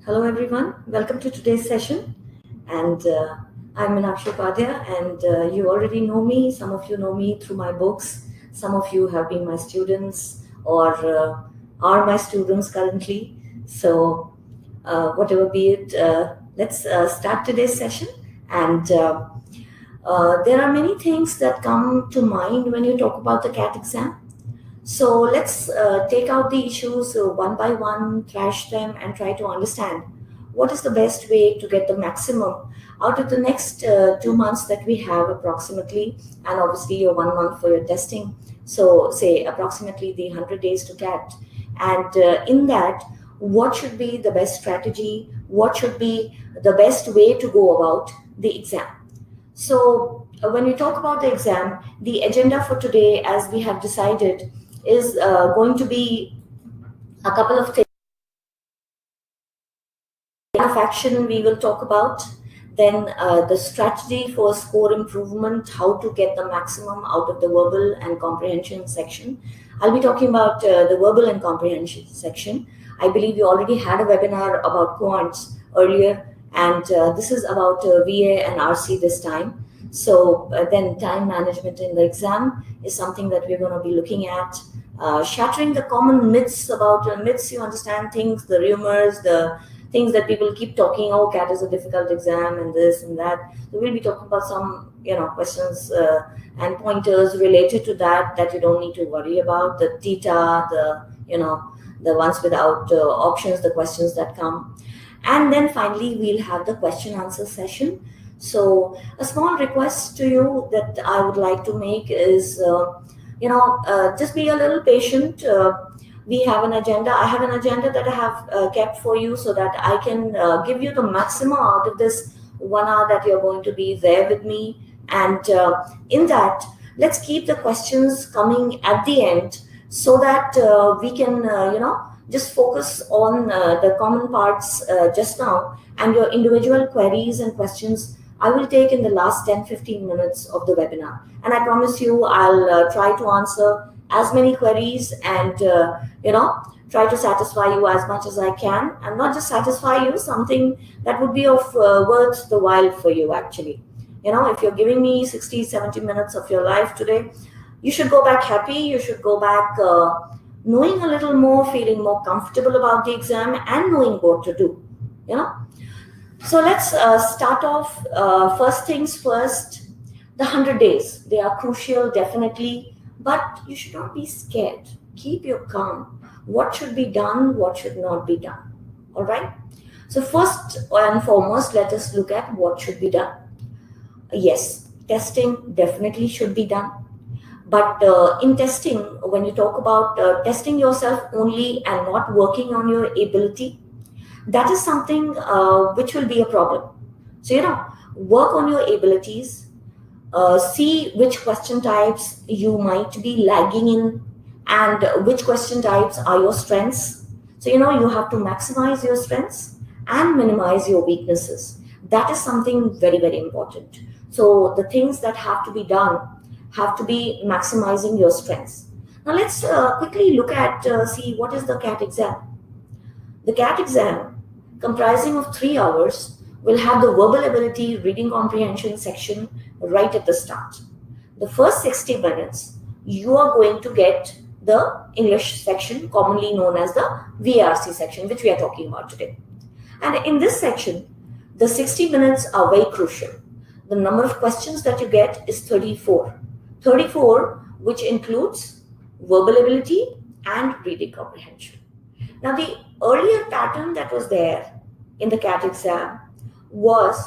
Hello everyone, welcome to today's session, and I'm Meenakshi Upadhyay, and you already know me. Some of you know me through my books, some of you have been my students or are my students currently. So whatever be it, let's start today's session. And there are many things that come to mind when you talk about the CAT exam. So let's take out the issues one by one, trash them, and try to understand what is the best way to get the maximum out of the next 2 months that we have approximately, and obviously your 1 month for your testing. So say approximately the 100 days to CAT. And in that, what should be the best strategy? What should be the best way to go about the exam? So when we talk about the exam, the agenda for today, as we have decided, is going to be a couple of things. Of action we will talk about, then the strategy for score improvement, how to get the maximum out of the verbal and comprehension section. I'll be talking about the verbal and comprehension section. I believe you already had a webinar about quants earlier, and this is about VA and RC this time. So then time management in the exam is something that we're going to be looking at. Shattering the common myths about myths, you understand, things, the rumors, the things that people keep talking, oh, CAT is a difficult exam and this and that. So we'll be talking about some, questions and pointers related to that you don't need to worry about. The theta, the ones without options, the questions that come. And then finally, we'll have the question answer session. So a small request to you that I would like to make is, just be a little patient. We have an agenda. I have an agenda that I have kept for you so that I can give you the maximum out of this 1 hour that you're going to be there with me. And in that, let's keep the questions coming at the end so that we can, just focus on the common parts just now, and your individual queries and questions I will take in the last 10-15 minutes of the webinar. And I promise you, I'll try to answer as many queries and, try to satisfy you as much as I can. And not just satisfy you, something that would be of worth the while for you, actually. If you're giving me 60-70 minutes of your life today, you should go back happy. You should go back knowing a little more, feeling more comfortable about the exam and knowing what to do, So let's start off. First things first, the 100 days. They are crucial, definitely, but you should not be scared. Keep your calm. What should be done? What should not be done? All right? So first and foremost, let us look at what should be done. Yes, testing definitely should be done. But in testing, when you talk about testing yourself only and not working on your ability, that is something which will be a problem. So, work on your abilities, see which question types you might be lagging in and which question types are your strengths. So, you have to maximize your strengths and minimize your weaknesses. That is something very, very important. So, the things that have to be done have to be maximizing your strengths. Now, let's quickly look at, see what is the CAT exam. The CAT exam, comprising of 3 hours, will have the verbal ability reading comprehension section right at the start. The first 60 minutes, you are going to get the English section, commonly known as the VRC section, which we are talking about today. And in this section, the 60 minutes are very crucial. The number of questions that you get is 34. 34, which includes verbal ability and reading comprehension. Now, the earlier pattern that was there in the CAT exam was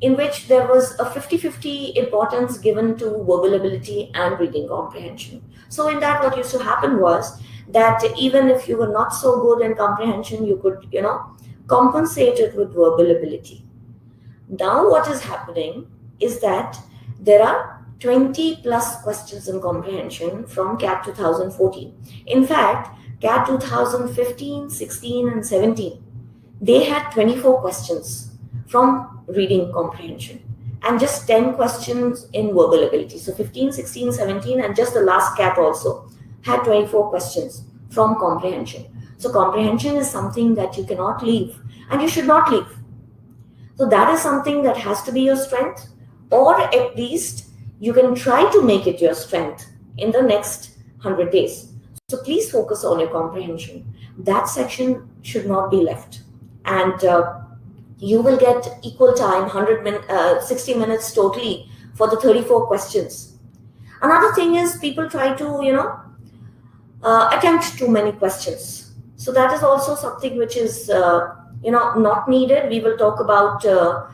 in which there was a 50-50 importance given to verbal ability and reading comprehension. So in that, what used to happen was that even if you were not so good in comprehension, you could, compensate it with verbal ability. Now what is happening is that there are 20 plus questions in comprehension from CAT 2014. In fact, CAT 2015, 16 and 17, they had 24 questions from reading comprehension and just 10 questions in verbal ability. So 15, 16, 17 and just the last CAT also had 24 questions from comprehension. So comprehension is something that you cannot leave, and you should not leave. So that is something that has to be your strength, or at least you can try to make it your strength in the next 100 days. So please focus on your comprehension. That section should not be left. And you will get equal time, 60 minutes totally for the 34 questions. Another thing is people try to, attempt too many questions. So that is also something which is, not needed. We will talk about, that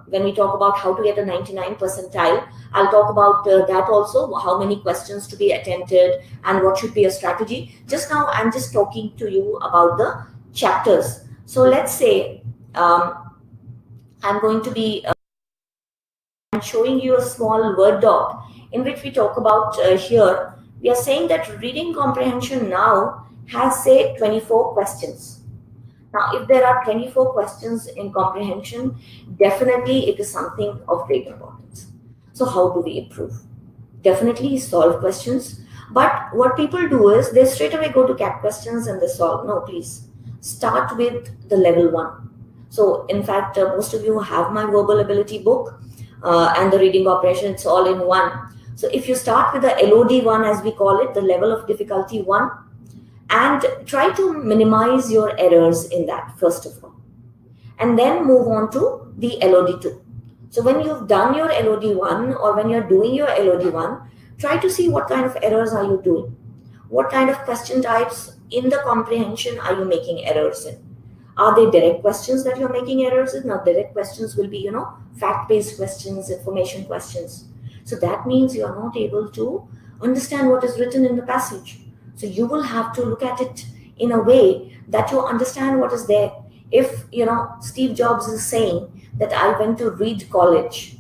when we talk about how to get a 99 percentile. I'll talk about that also, how many questions to be attempted and what should be a strategy. Just now, I'm just talking to you about the chapters. So let's say I'm going to be showing you a small Word doc in which we talk about here. We are saying that reading comprehension now has, say, 24 questions. Now, if there are 24 questions in comprehension, definitely it is something of great importance. So how do we improve? Definitely solve questions. But what people do is they straight away go to CAT questions and they solve. No, please. Start with the level 1. So, in fact, most of you have my verbal ability book and the reading comprehension. It's all in one. So, if you start with the LOD 1, as we call it, the level of difficulty 1, and try to minimize your errors in that, first of all. And then move on to the LOD 2. So when you've done your LOD 1 or when you're doing your LOD 1, try to see what kind of errors are you doing. What kind of question types in the comprehension are you making errors in? Are they direct questions that you're making errors in? Now, direct questions will be, fact-based questions, information questions. So that means you're not able to understand what is written in the passage. So you will have to look at it in a way that you understand what is there. If, Steve Jobs is saying that I went to Reed College,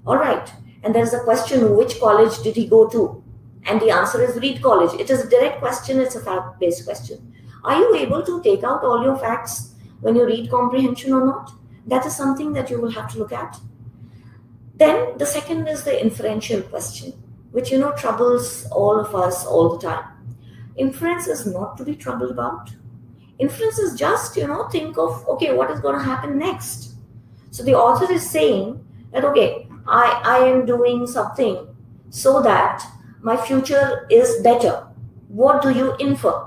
all right, and there's a question, which college did he go to? And the answer is Reed College. It is a direct question. It's a fact-based question. Are you able to take out all your facts when you read comprehension or not? That is something that you will have to look at. Then the second is the inferential question, which, troubles all of us all the time. Inference is not to be troubled about. Inference is just, think of, okay, what is going to happen next? So the author is saying that, okay, I am doing something so that my future is better. What do you infer?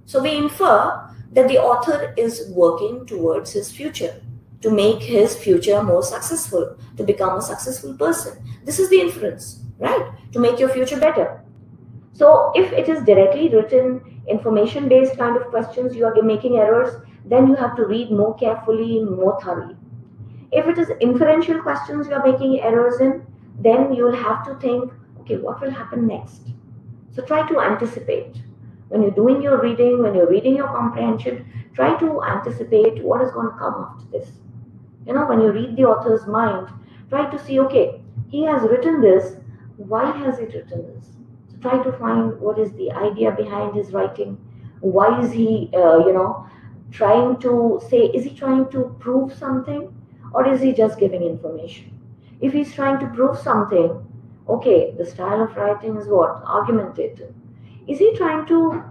So we infer that the author is working towards his future, to make his future more successful, to become a successful person. This is the inference, right? To make your future better. So if it is directly written, information-based kind of questions, you are making errors, then you have to read more carefully, more thoroughly. If it is inferential questions you are making errors in, then you will have to think, okay, what will happen next? So try to anticipate. When you're doing your reading, when you're reading your comprehension, try to anticipate what is going to come after this. When you read the author's mind, try to see, okay, he has written this, why has he written this? So try to find what is the idea behind his writing. Why is he, trying to say, is he trying to prove something or is he just giving information? If he's trying to prove something, okay, the style of writing is what? Argumentative. Is he trying to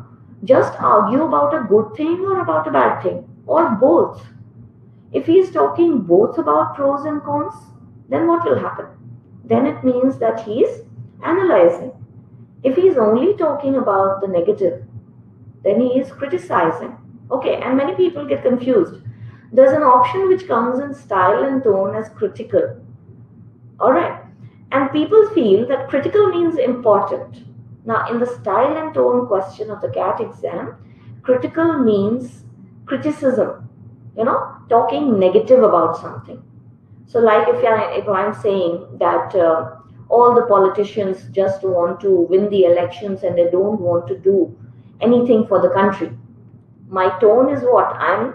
just argue about a good thing or about a bad thing? Or both? If he is talking both about pros and cons, then what will happen? Then it means that he is analyzing. If he is only talking about the negative, then he is criticizing. Okay, and many people get confused. There's an option which comes in style and tone as critical. Alright, and people feel that critical means important. Now, in the style and tone question of the CAT exam, critical means criticism, talking negative about something. So like if I'm saying that all the politicians just want to win the elections and they don't want to do anything for the country, my tone is what? I'm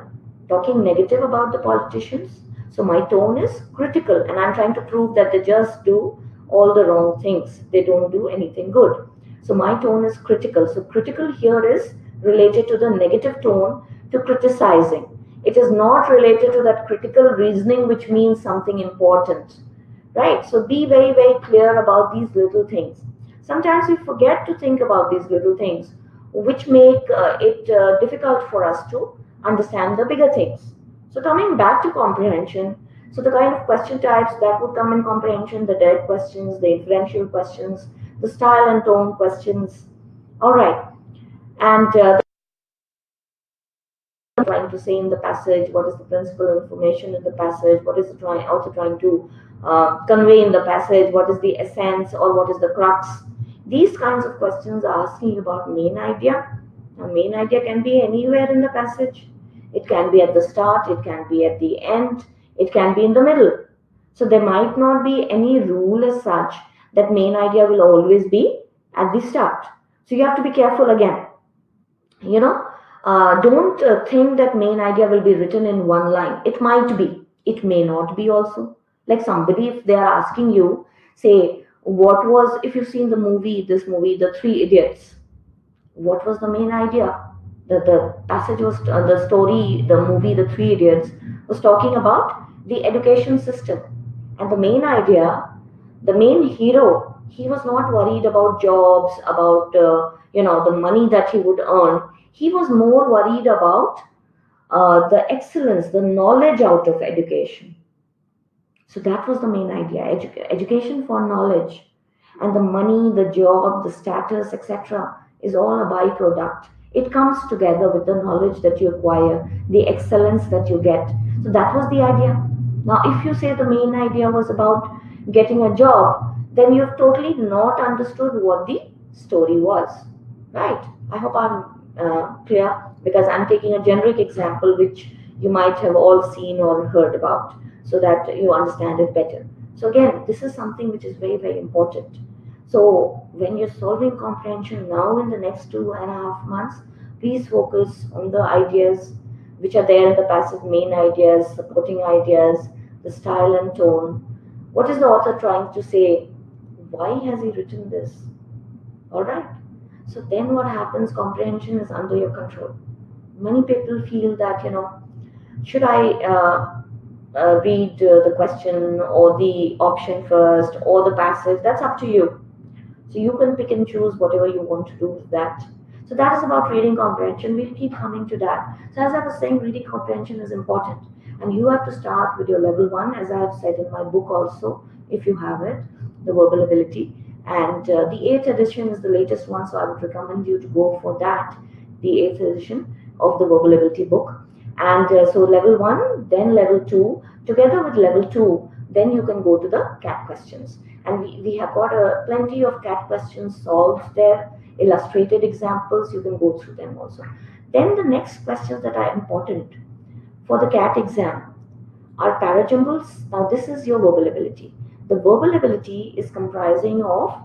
talking negative about the politicians. So my tone is critical and I'm trying to prove that they just do all the wrong things. They don't do anything good. So my tone is critical. So critical here is related to the negative tone, to criticizing. It is not related to that critical reasoning, which means something important, right? So be very, very clear about these little things. Sometimes we forget to think about these little things. which make it difficult for us to understand the bigger things. So coming back to comprehension, so the kind of question types that would come in comprehension: the direct questions, the inferential questions, the style and tone questions. All right, and trying to say in the passage, what is the principal information in the passage, what is the author trying to convey in the passage, what is the essence or what is the crux. These kinds of questions are asking about main idea. A main idea can be anywhere in the passage. It can be at the start, it can be at the end, it can be in the middle. So there might not be any rule as such that main idea will always be at the start. So you have to be careful again. Don't think that main idea will be written in one line. It might be, it may not be also. Like somebody, if they are asking you, say, what was, if you've seen this movie, The Three Idiots, what was the main idea? The passage was, the story, the movie, The Three Idiots, was talking about the education system. And the main idea, the main hero, he was not worried about jobs, about, the money that he would earn. He was more worried about the excellence, the knowledge out of education. So that was the main idea, education for knowledge. And the money, the job, the status, etc. is all a byproduct. It comes together with the knowledge that you acquire, the excellence that you get. So that was the idea. Now, if you say the main idea was about getting a job, then you've totally not understood what the story was, right? I hope I'm clear, because I'm taking a generic example which you might have all seen or heard about, so that you understand it better. So again, this is something which is very, very important. So when you're solving comprehension now in the next 2.5 months, please focus on the ideas which are there in the passage: main ideas, supporting ideas, the style and tone. What is the author trying to say? Why has he written this? All right. So then what happens? Comprehension is under your control. Many people feel that, should I read the question or the option first or the passage? That's up to you. So you can pick and choose whatever you want to do with that. So that is about reading comprehension. We'll keep coming to that. So as I was saying, reading comprehension is important. And you have to start with your level 1, as I have said in my book also, if you have it, the verbal ability. And the 8th edition is the latest one, so I would recommend you to go for that, the 8th edition of the verbal ability book. And so level 1, then level 2, together with level 2, then you can go to the CAT questions. And we have got plenty of CAT questions solved there, illustrated examples, you can go through them also. Then the next questions that are important for the CAT exam are parajumbles. Now this is your verbal ability. The verbal ability is comprising of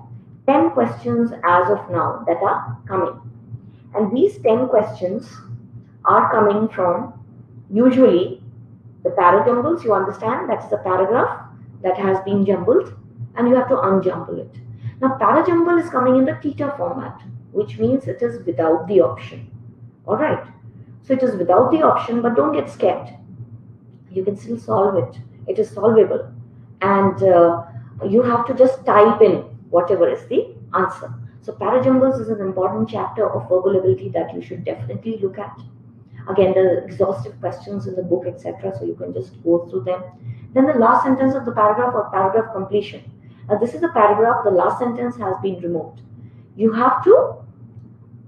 10 questions as of now that are coming. And these 10 questions are coming from usually the parajumbles. You understand, that's the paragraph that has been jumbled and you have to unjumble it. Now parajumble is coming in the theta format, which means it is without the option. All right. So it is without the option, but don't get scared. You can still solve it. It is solvable. And you have to just type in whatever is the answer. So parajumbles is an important chapter of verbal ability that you should definitely look at. Again, the exhaustive questions in the book, etc. So you can just go through them. Then the last sentence of the paragraph or paragraph completion. Now this is the paragraph, the last sentence has been removed. You have to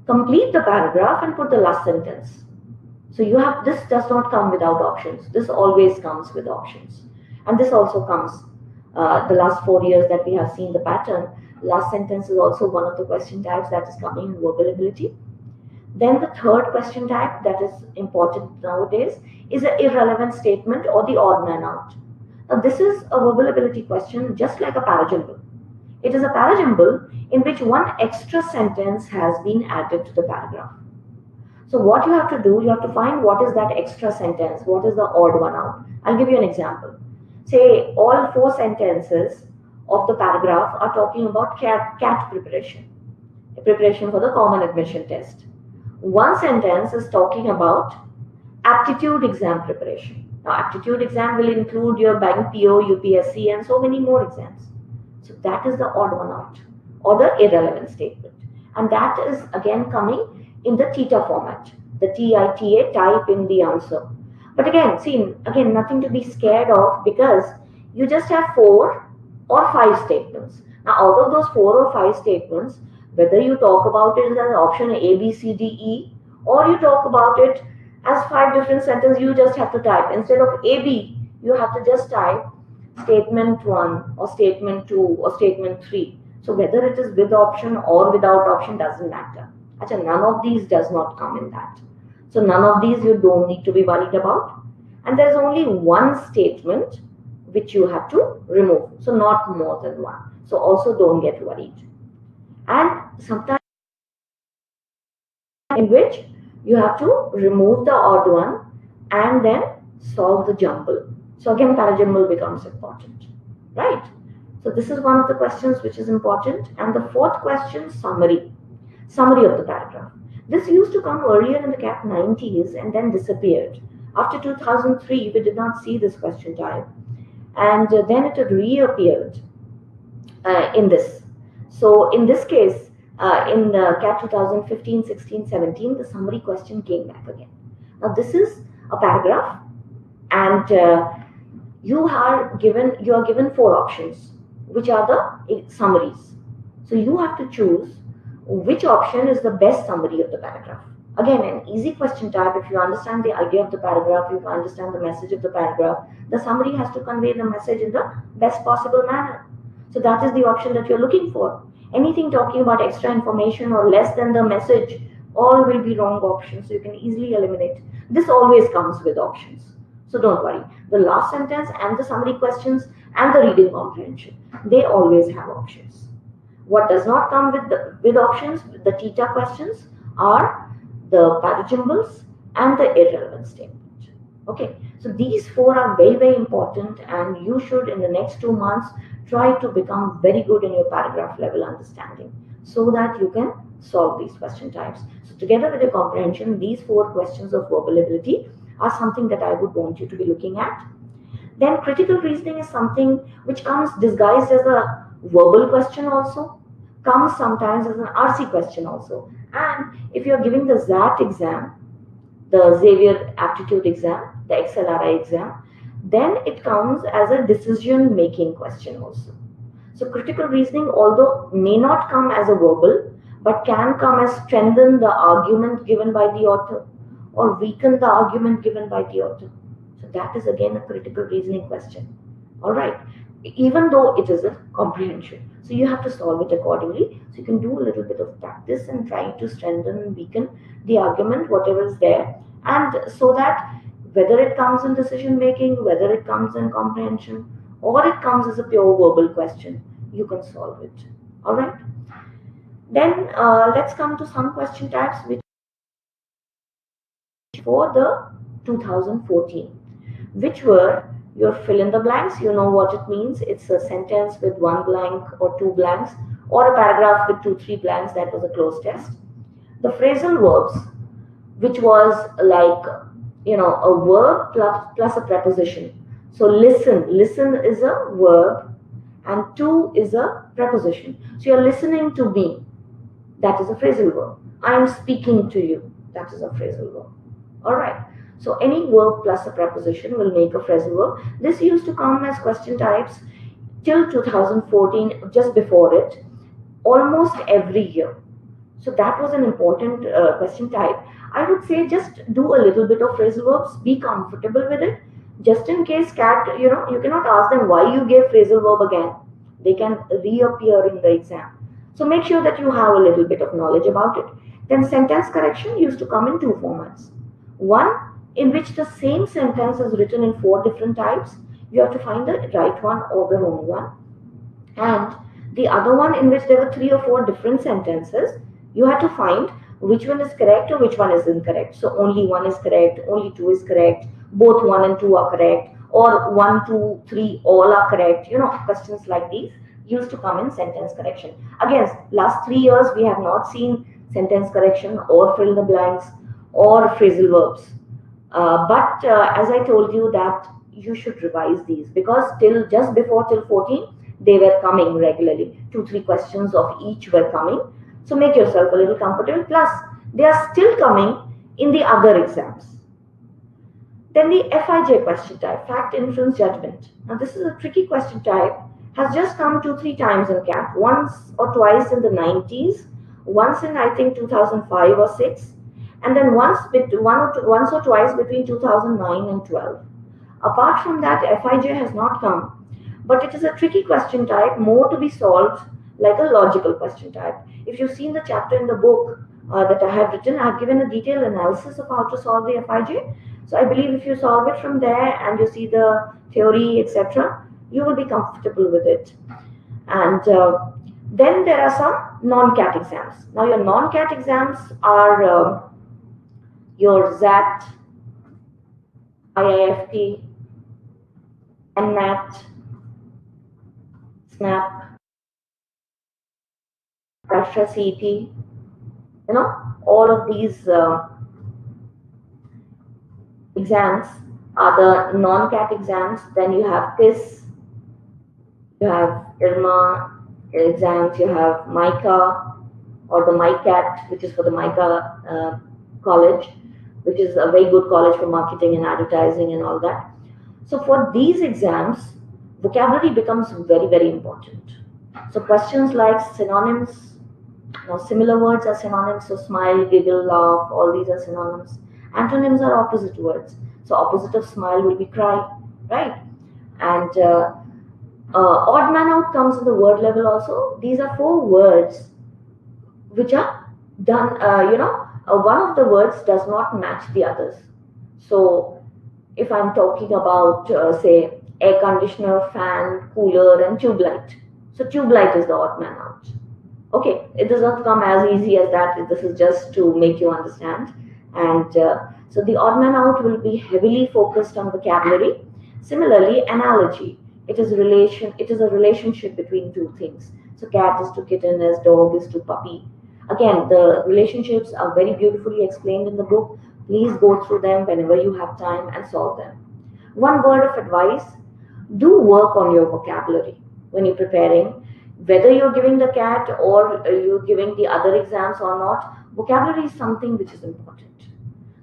complete the paragraph and put the last sentence. So you have, this does not come without options. This always comes with options. And this also comes, the last 4 years that we have seen the pattern, last sentence is also one of the question types that is coming in verbal ability. Then the third question type that is important nowadays is an irrelevant statement or the odd man out. Now this is a verbal ability question just like a parajumble. It is a parajumble in which one extra sentence has been added to the paragraph. So what you have to do, you have to find what is that extra sentence, what is the odd one out. I'll give you an example. Say all 4 sentences of the paragraph are talking about CAT preparation, preparation for the common admission test. One sentence is talking about aptitude exam preparation. Now aptitude exam will include your bank PO, UPSC and so many more exams. So that is the odd one out or the irrelevant statement. And that is again coming in the theta format, the TITA, type in the answer. But again, see, again, nothing to be scared of, because you just have 4 or 5 statements. Now, out of those 4 or 5 statements, whether you talk about it as option A, B, C, D, E, or you talk about it as 5 different sentences, you just have to type. Instead of A, B, you have to just type statement 1 or statement 2 or statement 3. So whether it is with option or without option doesn't matter. Achha, none of these does not come in that. So none of these you don't need to be worried about. And there is only one statement which you have to remove. So not more than one. So also don't get worried. And sometimes in which you have to remove the odd one and then solve the jumble. So again, parajumble becomes important, right? So this is one of the questions which is important. And the fourth question, summary of the paragraph. This used to come earlier in the CAT 90s and then disappeared. After 2003, we did not see this question type. And then it had reappeared in this. So in this case, in the CAT 2015, 16, 17, the summary question came back again. Now this is a paragraph, and you are given 4 options, which are the summaries. So you have to choose which option is the best summary of the paragraph. Again, an easy question type. If you understand the idea of the paragraph, if you understand the message of the paragraph, the summary has to convey the message in the best possible manner. So that is the option that you're looking for. Anything talking about extra information or less than the message, all will be wrong options. So you can easily eliminate. This always comes with options. So don't worry. The last sentence and the summary questions and the reading comprehension, they always have options. What does not come with options, the theta questions, are the parajumbles and the irrelevant statement. Okay, so these 4 are very, very important, and you should in the next 2 months try to become very good in your paragraph level understanding so that you can solve these question types. So together with your comprehension, these 4 questions of verbal ability are something that I would want you to be looking at. Then critical reasoning is something which comes disguised as a verbal question also, comes sometimes as an RC question also. And if you're giving the XAT exam, the Xavier Aptitude exam, the XLRI exam, then it comes as a decision making question also. So critical reasoning, although may not come as a verbal, but can come as strengthen the argument given by the author or weaken the argument given by the author. So that is again a critical reasoning question. All right, even though it is a comprehension. So you have to solve it accordingly. So you can do a little bit of practice and try to strengthen and weaken the argument, whatever is there. And so that whether it comes in decision making, whether it comes in comprehension, or it comes as a pure verbal question, you can solve it. All right. Then let's come to some question types which for the 2014, which were your fill in the blanks. You know what it means. It's a sentence with 1 blank or 2 blanks, or a paragraph with 2, 3 blanks. That was a closed test. The phrasal verbs, which was like, a verb plus a preposition. So listen is a verb and to is a preposition. So you're listening to me. That is a phrasal verb. I am speaking to you. That is a phrasal verb. All right. So any verb plus a preposition will make a phrasal verb. This used to come as question types till 2014, just before it, almost every year. So that was an important question type. I would say just do a little bit of phrasal verbs, be comfortable with it. Just in case CAT, you cannot ask them why you gave phrasal verb again. They can reappear in the exam. So make sure that you have a little bit of knowledge about it. Then sentence correction used to come in 2 formats. One in which the same sentence is written in 4 different types. You have to find the right one or the wrong one. And the other one in which there were 3 or 4 different sentences. You have to find which one is correct or which one is incorrect. So only 1 is correct, only 2 is correct, both 1 and 2 are correct, or 1, 2, 3 all are correct. Questions like these used to come in sentence correction. Again, last 3 years we have not seen sentence correction or fill in the blanks or phrasal verbs. But as I told you that you should revise these, because till 14 they were coming regularly. 2, 3 questions of each were coming. So make yourself a little comfortable. Plus, They are still coming in the other exams. Then the FIJ question type, fact, inference, judgment. Now this is a tricky question type, has just come 2-3 times in CAT, once or twice in the 90s, once in I think 2005 or 6, and then once or twice between 2009 and 12. Apart from that, FIJ has not come, but it is a tricky question type, more to be solved like a logical question type. If you've seen the chapter in the book that I have written, I've given a detailed analysis of how to solve the FIJ. So I believe if you solve it from there and you see the theory, etc., you will be comfortable with it. And then there are some non-CAT exams. Now your non-CAT exams are your ZAT, IIFT, NET, SNAP, Rashtra CET, all of these exams are the non-CAT exams. Then you have PIS, you have IRMA exams, you have MICA or the MICAT, which is for the MICA college, which is a very good college for marketing and advertising and all that. So for these exams, vocabulary becomes very, very important. So questions like synonyms, now similar words are synonyms, so smile, giggle, laugh, all these are synonyms. Antonyms are opposite words. So opposite of smile will be cry, right? And odd man out comes in the word level also. These are 4 words which are done, one of the words does not match the others. So if I'm talking about, say, air conditioner, fan, cooler, and tube light. So tube light is the odd man out. Okay, it does not come as easy as that. This is just to make you understand. And so the odd man out will be heavily focused on vocabulary. Similarly, analogy. It is a relationship between 2 things. So cat is to kitten as dog is to puppy. Again, the relationships are very beautifully explained in the book. Please go through them whenever you have time and solve them. One word of advice, do work on your vocabulary when you're preparing. Whether you're giving the CAT or you're giving the other exams or not, vocabulary is something which is important.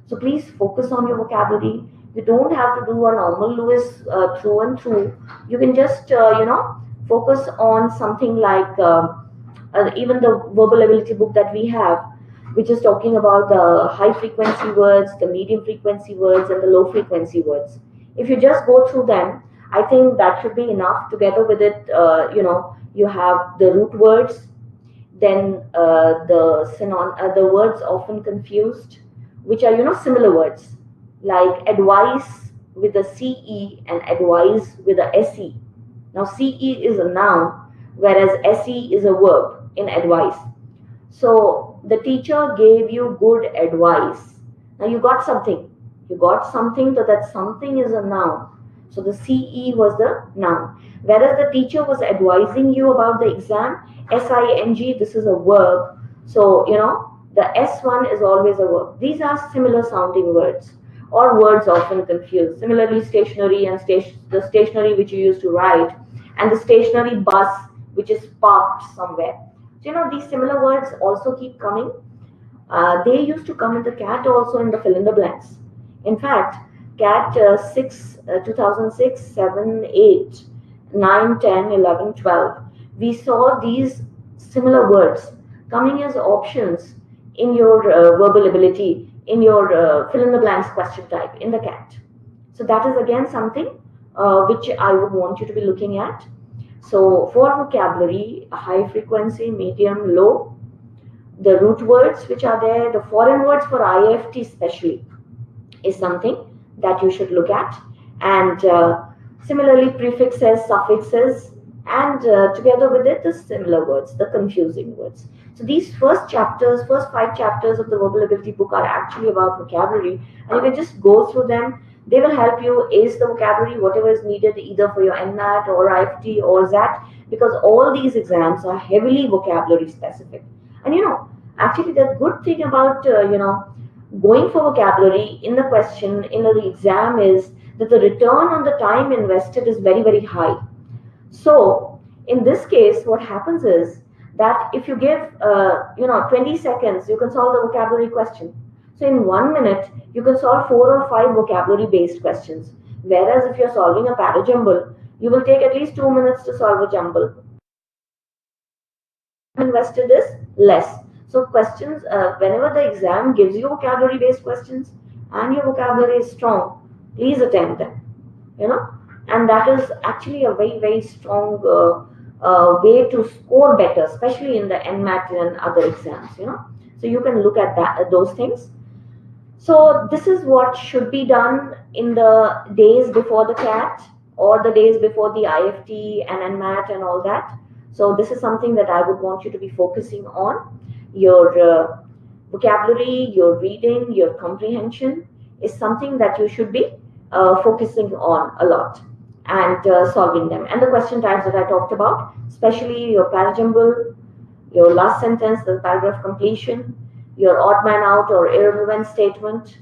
So please focus on your vocabulary. You don't have to do a normal Lewis through and through. You can just, focus on something like even the verbal ability book that we have, which is talking about the high frequency words, the medium frequency words, and the low frequency words. If you just go through them, I think that should be enough. Together with it, you have the root words, then the words often confused, which are similar words like advice with a CE and advise with a SE. Now CE is a noun, whereas SE is a verb in advice. So the teacher gave you good advice. Now you got something, so that something is a noun. So the CE was the noun, whereas the teacher was advising you about the exam. SING, this is a verb. So the S1 is always a verb. These are similar sounding words, or words often confused. Similarly, stationery and the stationery which you used to write, and the stationary bus which is parked somewhere. So these similar words also keep coming. They used to come in the CAT also in the fill in the blanks. In fact, CAT 2006, 7, 8, 9, 10, 11, 12. We saw these similar words coming as options in your verbal ability, in your fill in the blanks question type in the CAT. So that is again something which I would want you to be looking at. So for vocabulary, high frequency, medium, low, the root words which are there, the foreign words for IIFT especially is something that you should look at. And similarly, prefixes, suffixes, and together with it, the similar words, the confusing words. So these first 5 chapters of the verbal ability book are actually about vocabulary, and you can just go through them. They will help you ace the vocabulary, whatever is needed, either for your NMAT or IIFT or ZAT, because all these exams are heavily vocabulary specific. And actually the good thing about, going for vocabulary in the question, in the exam is that the return on the time invested is very, very high. So in this case, what happens is that if you give 20 seconds, you can solve the vocabulary question. So in 1 minute, you can solve 4 or 5 vocabulary based questions. Whereas if you're solving a parajumble, you will take at least 2 minutes to solve a jumble. Invested is less. So questions, whenever the exam gives you vocabulary based questions and your vocabulary is strong, please attempt them, and that is actually a very, very strong way to score better, especially in the NMAT and other exams, So you can look at those things. So this is what should be done in the days before the CAT or the days before the IIFT and NMAT and all that. So this is something that I would want you to be focusing on. Your vocabulary, your reading, your comprehension is something that you should be focusing on a lot and solving them. And the question types that I talked about, especially your parajumble, your last sentence, the paragraph completion, your odd man out or irrelevant statement,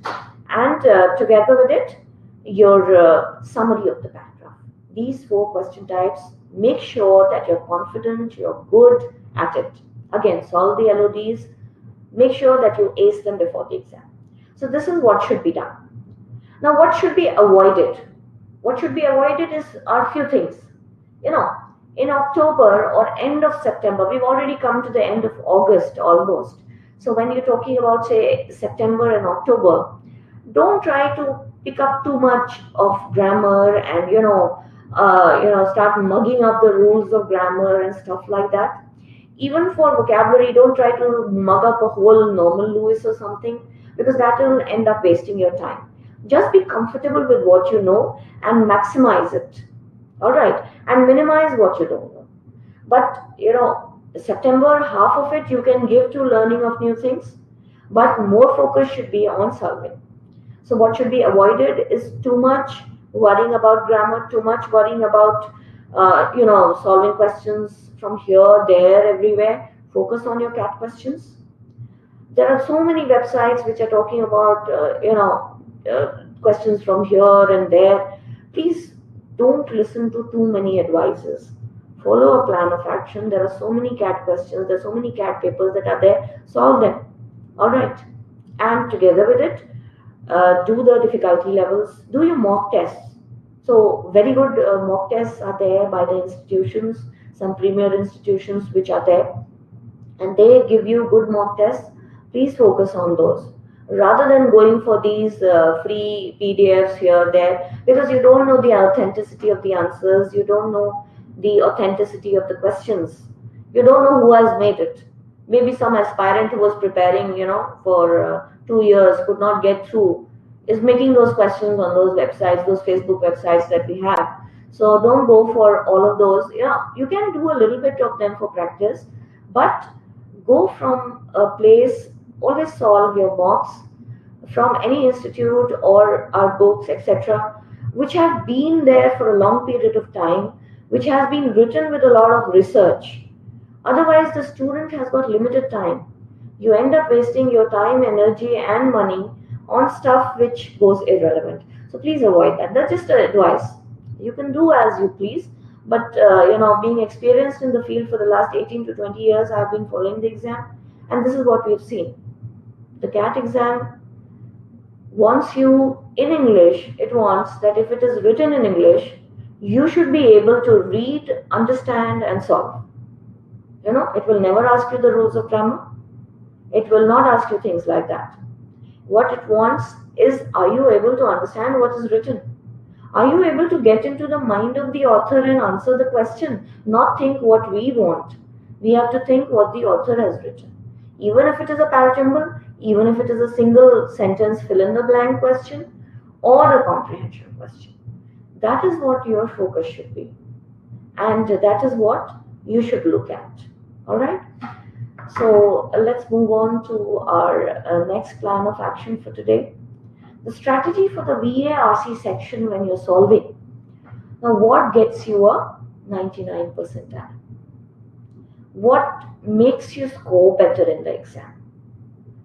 and together with it, your summary of the paragraph. These 4 question types, make sure that you're confident, you're good at it. Again, solve the LODs, make sure that you ace them before the exam. So this is what should be done. Now, what should be avoided? What should be avoided are few things. In October or end of September, we've already come to the end of August almost. So when you're talking about, say, September and October, don't try to pick up too much of grammar and, start mugging up the rules of grammar and stuff like that. Even for vocabulary, don't try to mug up a whole normal Lewis or something, because that will end up wasting your time. Just be comfortable with what you know and maximize it. All right. And minimize what you don't know. But, September, half of it you can give to learning of new things, but more focus should be on solving. So what should be avoided is too much worrying about grammar, too much worrying about, solving questions from here, there, everywhere. Focus on your CAT questions. There are so many websites which are talking about, questions from here and there. Please don't listen to too many advices. Follow a plan of action. There are so many CAT questions, there are so many CAT papers that are there. Solve them. All right. And together with it, do the difficulty levels, do your mock tests. So very good mock tests are there by the institutions, some premier institutions which are there, and they give you good mock tests. Please focus on those rather than going for these free PDFs here, there, because you don't know the authenticity of the answers, you don't know the authenticity of the questions, you don't know who has made it. Maybe some aspirant who was preparing, for 2 years, could not get through, is making those questions on those websites, those Facebook websites that we have. So don't go for all of those. You can do a little bit of them for practice, but go from a place, always solve your mocks from any institute or our books, etc., which have been there for a long period of time, which has been written with a lot of research. Otherwise, the student has got limited time. You end up wasting your time, energy, and money on stuff which goes irrelevant. So please avoid that. That's just advice. You can do as you please, but being experienced in the field for the last 18 to 20 years, I've been following the exam, and this is what we've seen. The CAT exam wants you in English. It wants that if it is written in English, you should be able to read, understand, and solve. It will never ask you the rules of grammar. It will not ask you things like that. What it wants is, are you able to understand what is written? Are you able to get into the mind of the author and answer the question? Not think what we want. We have to think what the author has written. Even if it is a parajumble, even if it is a single sentence fill in the blank question or a comprehension question. That is what your focus should be. And that is what you should look at. All right. So let's move on to our next plan of action for today. The strategy for the VA-RC section when you're solving. Now, what gets you a 99 percentile? What makes you score better in the exam?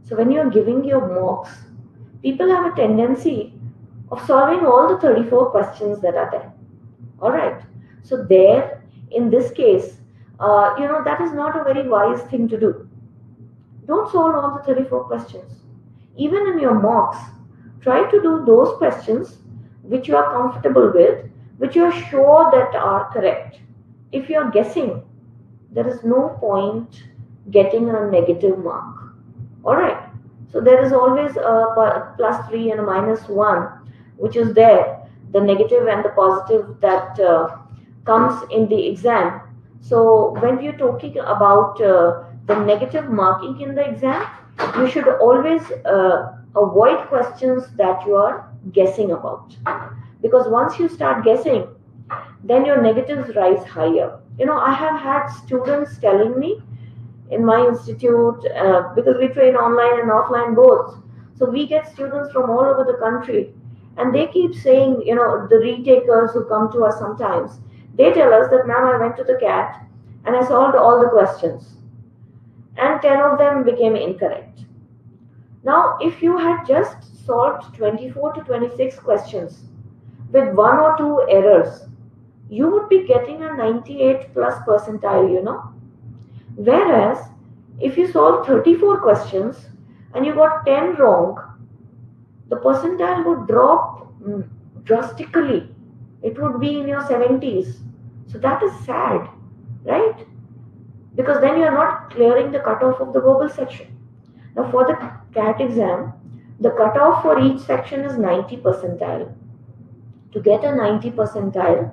So when you're giving your mocks, people have a tendency of solving all the 34 questions that are there. All right. So there, in this case, that is not a very wise thing to do. Don't solve all the 34 questions. Even in your mocks, try to do those questions which you are comfortable with, which you are sure that are correct. If you are guessing, there is no point getting a negative mark. Alright, so there is always a +3 and a -1, which is there, the negative and the positive that comes in the exam. So when we are talking about the negative marking in the exam, you should always avoid questions that you are guessing about, because once you start guessing, then your negatives rise higher. I have had students telling me in my institute, because we train online and offline both, so we get students from all over the country, and they keep saying, the retakers who come to us sometimes, they tell us that, ma'am, I went to the CAT and I solved all the questions and 10 of them became incorrect. Now, if you had just solved 24 to 26 questions with 1 or 2 errors, you would be getting a 98 plus percentile, Whereas, if you solve 34 questions and you got 10 wrong, the percentile would drop drastically. It would be in your 70s. So that is sad, right? Because then you are not clearing the cutoff of the verbal section. Now, for the CAT exam, the cutoff for each section is 90 percentile. To get a 90 percentile,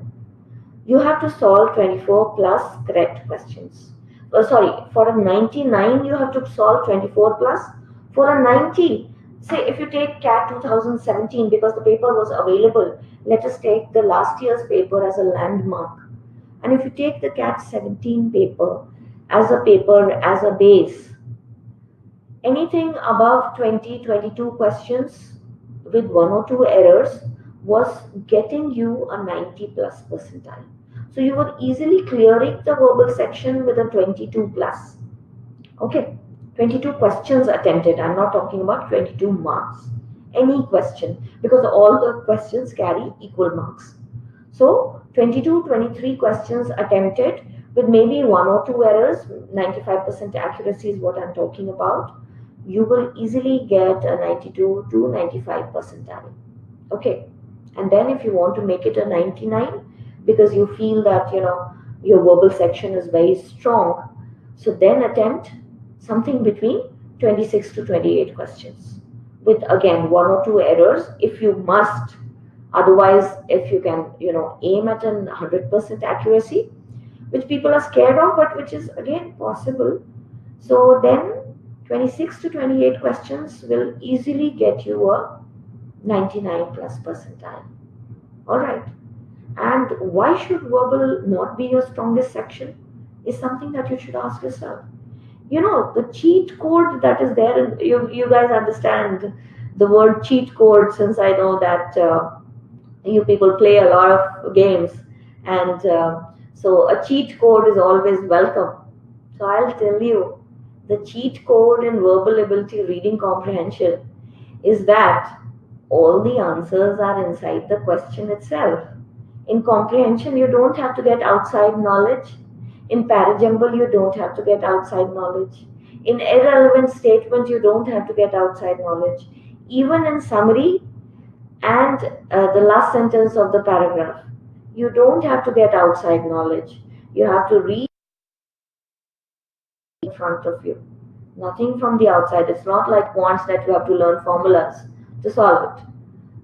you have to solve 24 plus correct questions. For a 99, you have to solve 24 plus. For a 90, say if you take CAT 2017, because the paper was available, let us take the last year's paper as a landmark. And if you take the CAT 17 paper as a base, anything above 20, 22 questions with 1 or 2 errors was getting you a 90 plus percentile. So you were easily clearing the verbal section with a 22 plus. Okay, 22 questions attempted. I'm not talking about 22 marks. Any question, because all the questions carry equal marks. So 22, 23 questions attempted with maybe 1 or 2 errors, 95% accuracy is what I'm talking about. You will easily get a 92 to 95 percentile. Okay, and then if you want to make it a 99, because you feel that your verbal section is very strong, so then attempt something between 26 to 28 questions with again 1 or 2 errors if you must. Otherwise, if you can aim at 100% accuracy, which people are scared of, but which is again possible, so then 26 to 28 questions will easily get you a 99 plus percentile. All right. And why should verbal not be your strongest section is something that you should ask yourself. The cheat code that is there, and you guys understand the word cheat code, since I know that you people play a lot of games, and so a cheat code is always welcome. So I'll tell you, the cheat code in verbal ability reading comprehension is that all the answers are inside the question itself. In comprehension, you don't have to get outside knowledge. In parajumble, you don't have to get outside knowledge. In irrelevant statement, you don't have to get outside knowledge. Even in summary and the last sentence of the paragraph, you don't have to get outside knowledge. You have to read in front of you. Nothing from the outside. It's not like quants that you have to learn formulas to solve it.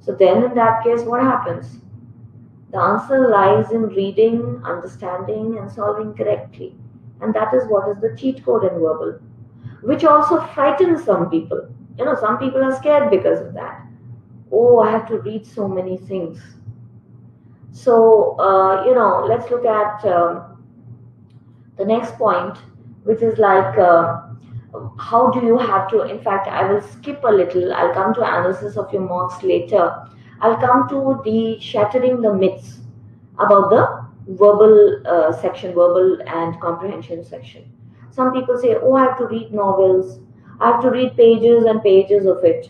So then in that case, what happens? The answer lies in reading, understanding, and solving correctly. And that is what is the cheat code in verbal, which also frightens some people. Some people are scared because of that. Oh, I have to read so many things. So, let's look at the next point, which is like, how do you have to, in fact, I will skip a little. I'll come to analysis of your marks later. I'll come to the shattering the myths about the verbal section, verbal and comprehension section. Some people say, oh, I have to read novels. I have to read pages and pages of it.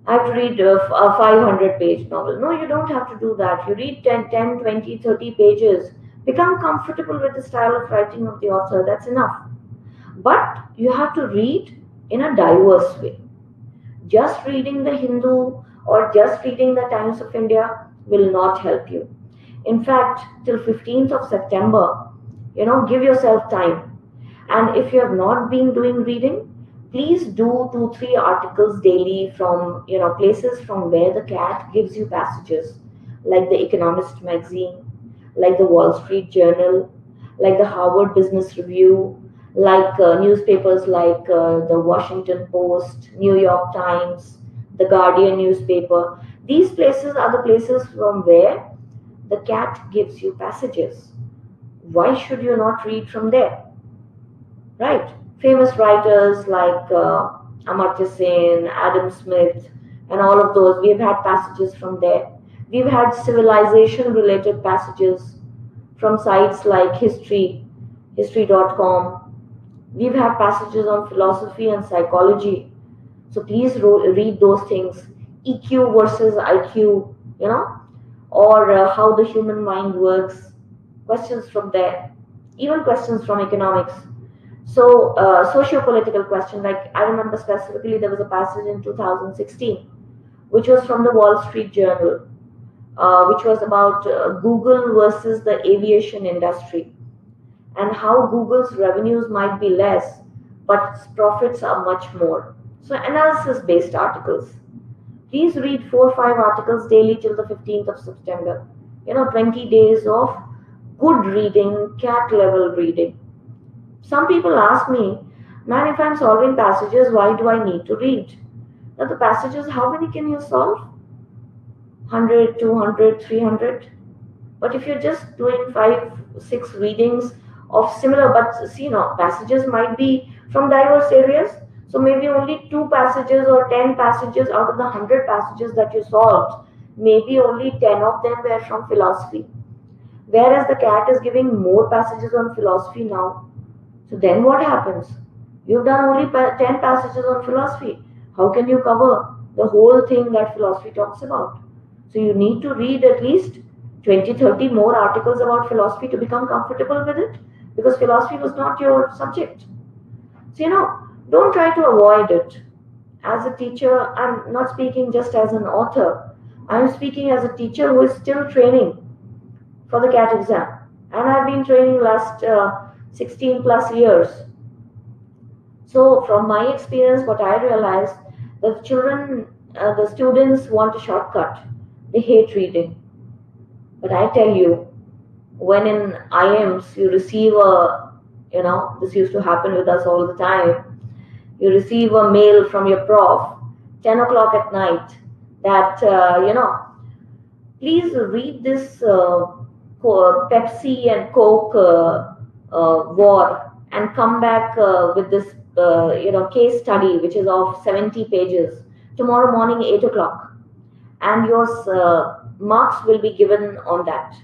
I have to read a 500-page novel. No, you don't have to do that. You read 10, 20, 30 pages Become comfortable with the style of writing of the author. That's enough. But you have to read in a diverse way. Just reading the Hindu or just reading the Times of India will not help you. In fact, till 15th of September, give yourself time. And if you have not been doing reading, please do 2-3 articles daily from places from where the cat gives you passages, like the Economist magazine, like the Wall Street Journal, like the Harvard Business Review, like newspapers like the Washington Post, New York Times, the Guardian newspaper. These places are the places from where the cat gives you passages. Why should you not read from there? Right? Famous writers like Amartya Sen, Adam Smith, and all of those, we've had passages from there. We've had civilization related passages from sites like history.com. We've had passages on philosophy and psychology. So please read those things. EQ versus IQ, or how the human mind works. Questions from there. Even questions from economics. So socio-political question, like I remember specifically there was a passage in 2016, which was from the Wall Street Journal, which was about Google versus the aviation industry, and how Google's revenues might be less, but its profits are much more. So analysis-based articles. Please read 4 or 5 articles daily till the 15th of September. 20 days of good reading, cat level reading. Some people ask me, man, if I'm solving passages, why do I need to read? Now the passages, how many can you solve? 100, 200, 300? But if you're just doing 5, 6 readings of similar, but passages might be from diverse areas. So maybe only 2 passages or 10 passages out of the 100 passages that you solved, maybe only 10 of them were from philosophy. Whereas the cat is giving more passages on philosophy now. So then what happens? You've done only 10 passages on philosophy. How can you cover the whole thing that philosophy talks about? So you need to read at least 20, 30 more articles about philosophy to become comfortable with it, because philosophy was not your subject. So, don't try to avoid it. As a teacher, I'm not speaking just as an author. I'm speaking as a teacher who is still training for the CAT exam. And I've been training last 16 plus years. So from my experience, what I realized, the students want a shortcut. They hate reading. But I tell you, when in IIMs you receive this used to happen with us all the time, you receive a mail from your prof, 10 o'clock at night, that, please read this Pepsi and Coke war and come back with this case study which is of 70 pages tomorrow morning 8 o'clock, and your marks will be given on that.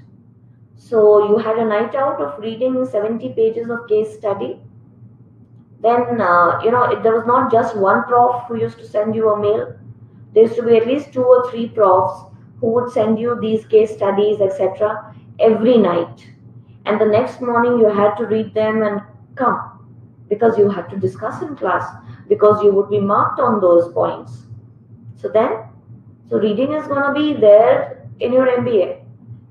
So you had a night out of reading 70 pages of case study. Then there was not just one prof who used to send you a mail. There used to be at least 2 or 3 profs who would send you these case studies, etc., every night. And the next morning you had to read them and come, because you had to discuss in class, because you would be marked on those points. So reading is going to be there in your MBA.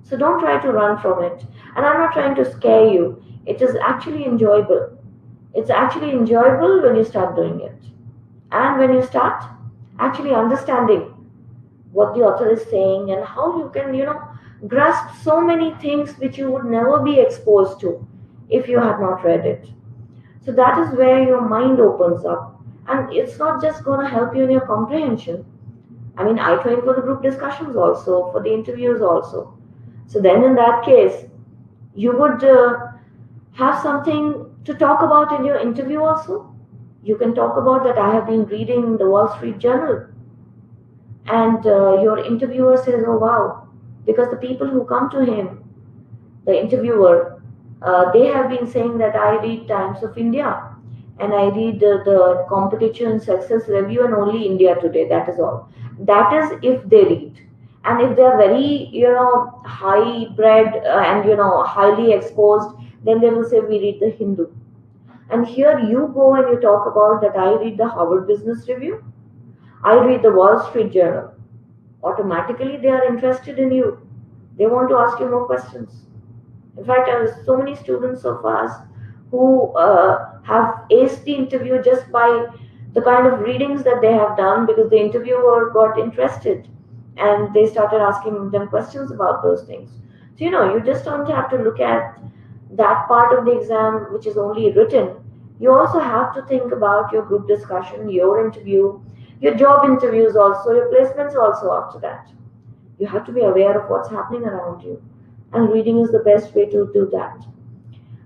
So don't try to run from it. And I'm not trying to scare you. It is actually enjoyable. It's actually enjoyable when you start doing it. And when you start actually understanding what the author is saying and how you can, grasp so many things which you would never be exposed to if you had not read it. So that is where your mind opens up. And it's not just going to help you in your comprehension. I mean, I train for the group discussions also, for the interviews also. So then in that case, you would have something to talk about in your interview also. You can talk about that I have been reading the Wall Street Journal. And your interviewer says, oh wow, because the people who come to him, the interviewer, they have been saying that I read Times of India and I read the Competition Success Review and only India Today, that is all. That is if they read. And if they are very, high bred and, highly exposed, then they will say, we read the Hindu. And here you go and you talk about that I read the Harvard Business Review, I read the Wall Street Journal. Automatically they are interested in you. They want to ask you more questions. In fact, there are so many students of ours who have aced the interview just by the kind of readings that they have done, because the interviewer got interested and they started asking them questions about those things. So, you just don't have to look at that part of the exam which is only written. You also have to think about your group discussion, your interview, your job interviews also, your placements also after that. You have to be aware of what's happening around you. And reading is the best way to do that.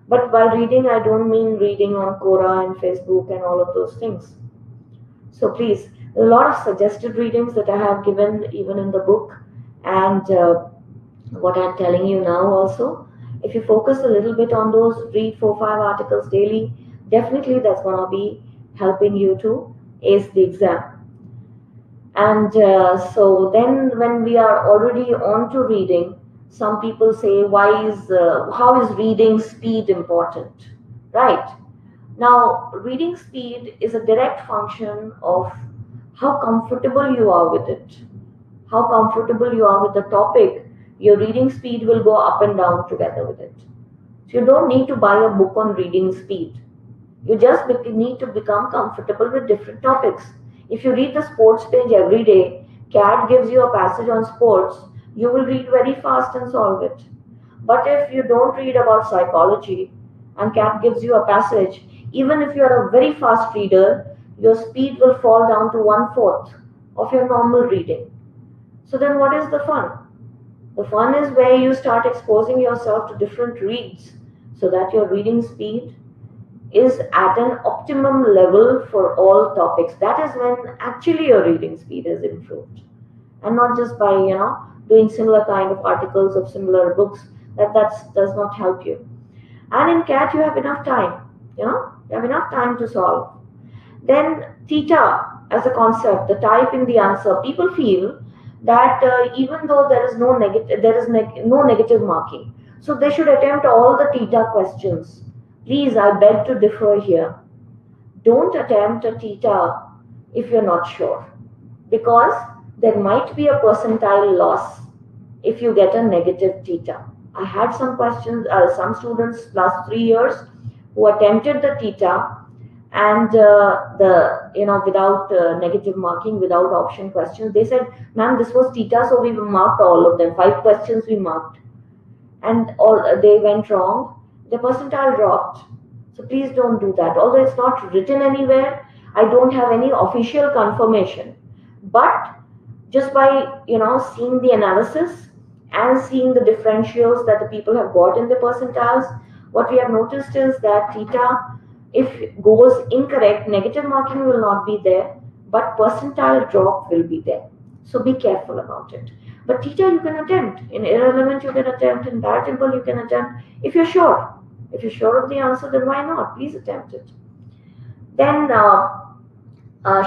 But by reading, I don't mean reading on Quora and Facebook and all of those things. So please, there's a lot of suggested readings that I have given even in the book, and what I'm telling you now also. If you focus a little bit on those, read 4-5 articles daily, definitely that's going to be helping you to ace the exam. And so then when we are already on to reading, some people say, how is reading speed important? Right. Now, reading speed is a direct function of how comfortable you are with it. How comfortable you are with the topic, your reading speed will go up and down together with it. So you don't need to buy a book on reading speed. You just need to become comfortable with different topics. If you read the sports page every day, CAT gives you a passage on sports, you will read very fast and solve it. But if you don't read about psychology and CAT gives you a passage, even if you are a very fast reader, your speed will fall down to 1/4 of your normal reading. So then what is the fun? The fun is where you start exposing yourself to different reads so that your reading speed is at an optimum level for all topics. That is when actually your reading speed is improved, and not just by doing similar kind of articles of similar books. That does not help you. And in CAT you have enough time. You have enough time to solve. Then theta as a concept, the type in the answer. People feel that even though there is no negative marking, so they should attempt all the theta questions. Please, I beg to differ here. Don't attempt a theta if you're not sure, because there might be a percentile loss if you get a negative theta. I had some questions, some students last 3 years who attempted the theta and without negative marking, without option questions. They said, ma'am, this was theta, so we marked all of them. 5 questions we marked, and all they went wrong. The percentile dropped. So please don't do that. Although it's not written anywhere, I don't have any official confirmation. But just by seeing the analysis and seeing the differentials that the people have got in the percentiles, what we have noticed is that theta, if it goes incorrect, negative marking will not be there, but percentile drop will be there. So be careful about it. But theta you can attempt. In irrelevant you can attempt. In paratable you can attempt. If you're sure. If you're sure of the answer, then why not? Please attempt it. Then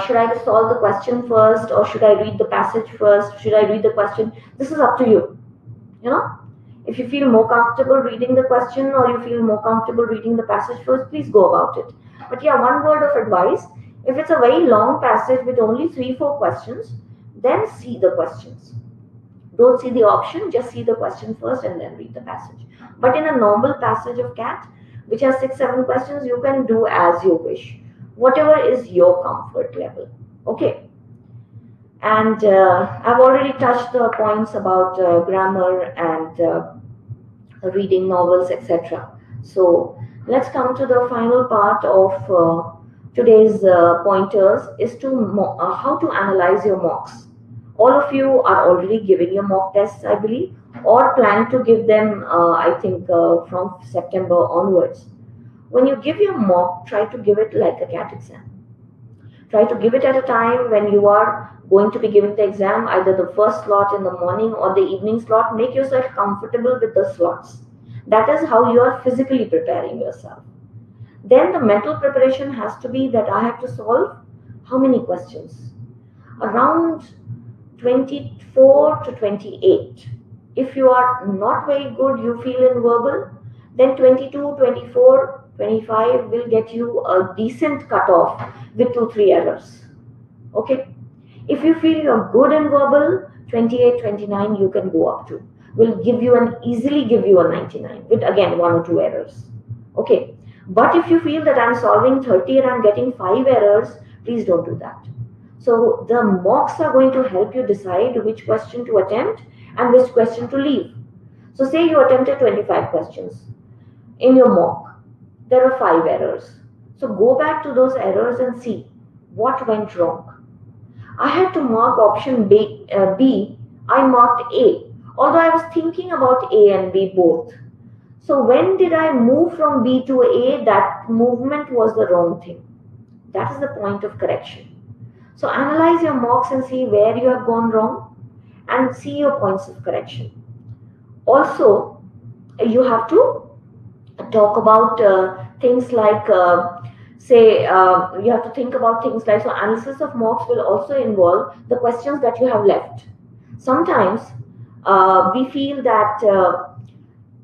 should I solve the question first, or should I read the passage first? Should I read the question? This is up to you. If you feel more comfortable reading the question, or you feel more comfortable reading the passage first, please go about it. But yeah, one word of advice. If it's a very long passage with only 3-4 questions, then see the questions. Don't see the option, just see the question first and then read the passage. But in a normal passage of CAT, which has 6-7 questions, you can do as you wish. Whatever is your comfort level. Okay. And I've already touched the points about grammar and reading novels, etc. So let's come to the final part of today's pointers, is to how to analyze your mocks. All of you are already giving your mock tests, I believe, or plan to give them, I think, from September onwards. When you give your mock, try to give it like a CAT exam. Try to give it at a time when you are going to be giving the exam, either the first slot in the morning or the evening slot. Make yourself comfortable with the slots. That is how you are physically preparing yourself. Then the mental preparation has to be that I have to solve how many questions? Around 24 to 28. If you are not very good, you feel in verbal, then 22, 24, 25 will get you a decent cutoff with 2-3 errors. Okay. If you feel you're good in verbal, 28, 29 you can go up to. Will easily give you a 99 with again 1 or 2 errors. Okay. But if you feel that I'm solving 30 and I'm getting 5 errors, please don't do that. So the mocks are going to help you decide which question to attempt and which question to leave. So say you attempted 25 questions. In your mock, there are 5 errors. So go back to those errors and see what went wrong. I had to mark option B, I marked A, although I was thinking about A and B both. So when did I move from B to A? That movement was the wrong thing. That is the point of correction. So analyze your mocks and see where you have gone wrong and see your points of correction. Also, you have to talk about things like, you have to think about things like, so analysis of mocks will also involve the questions that you have left. Sometimes we feel that,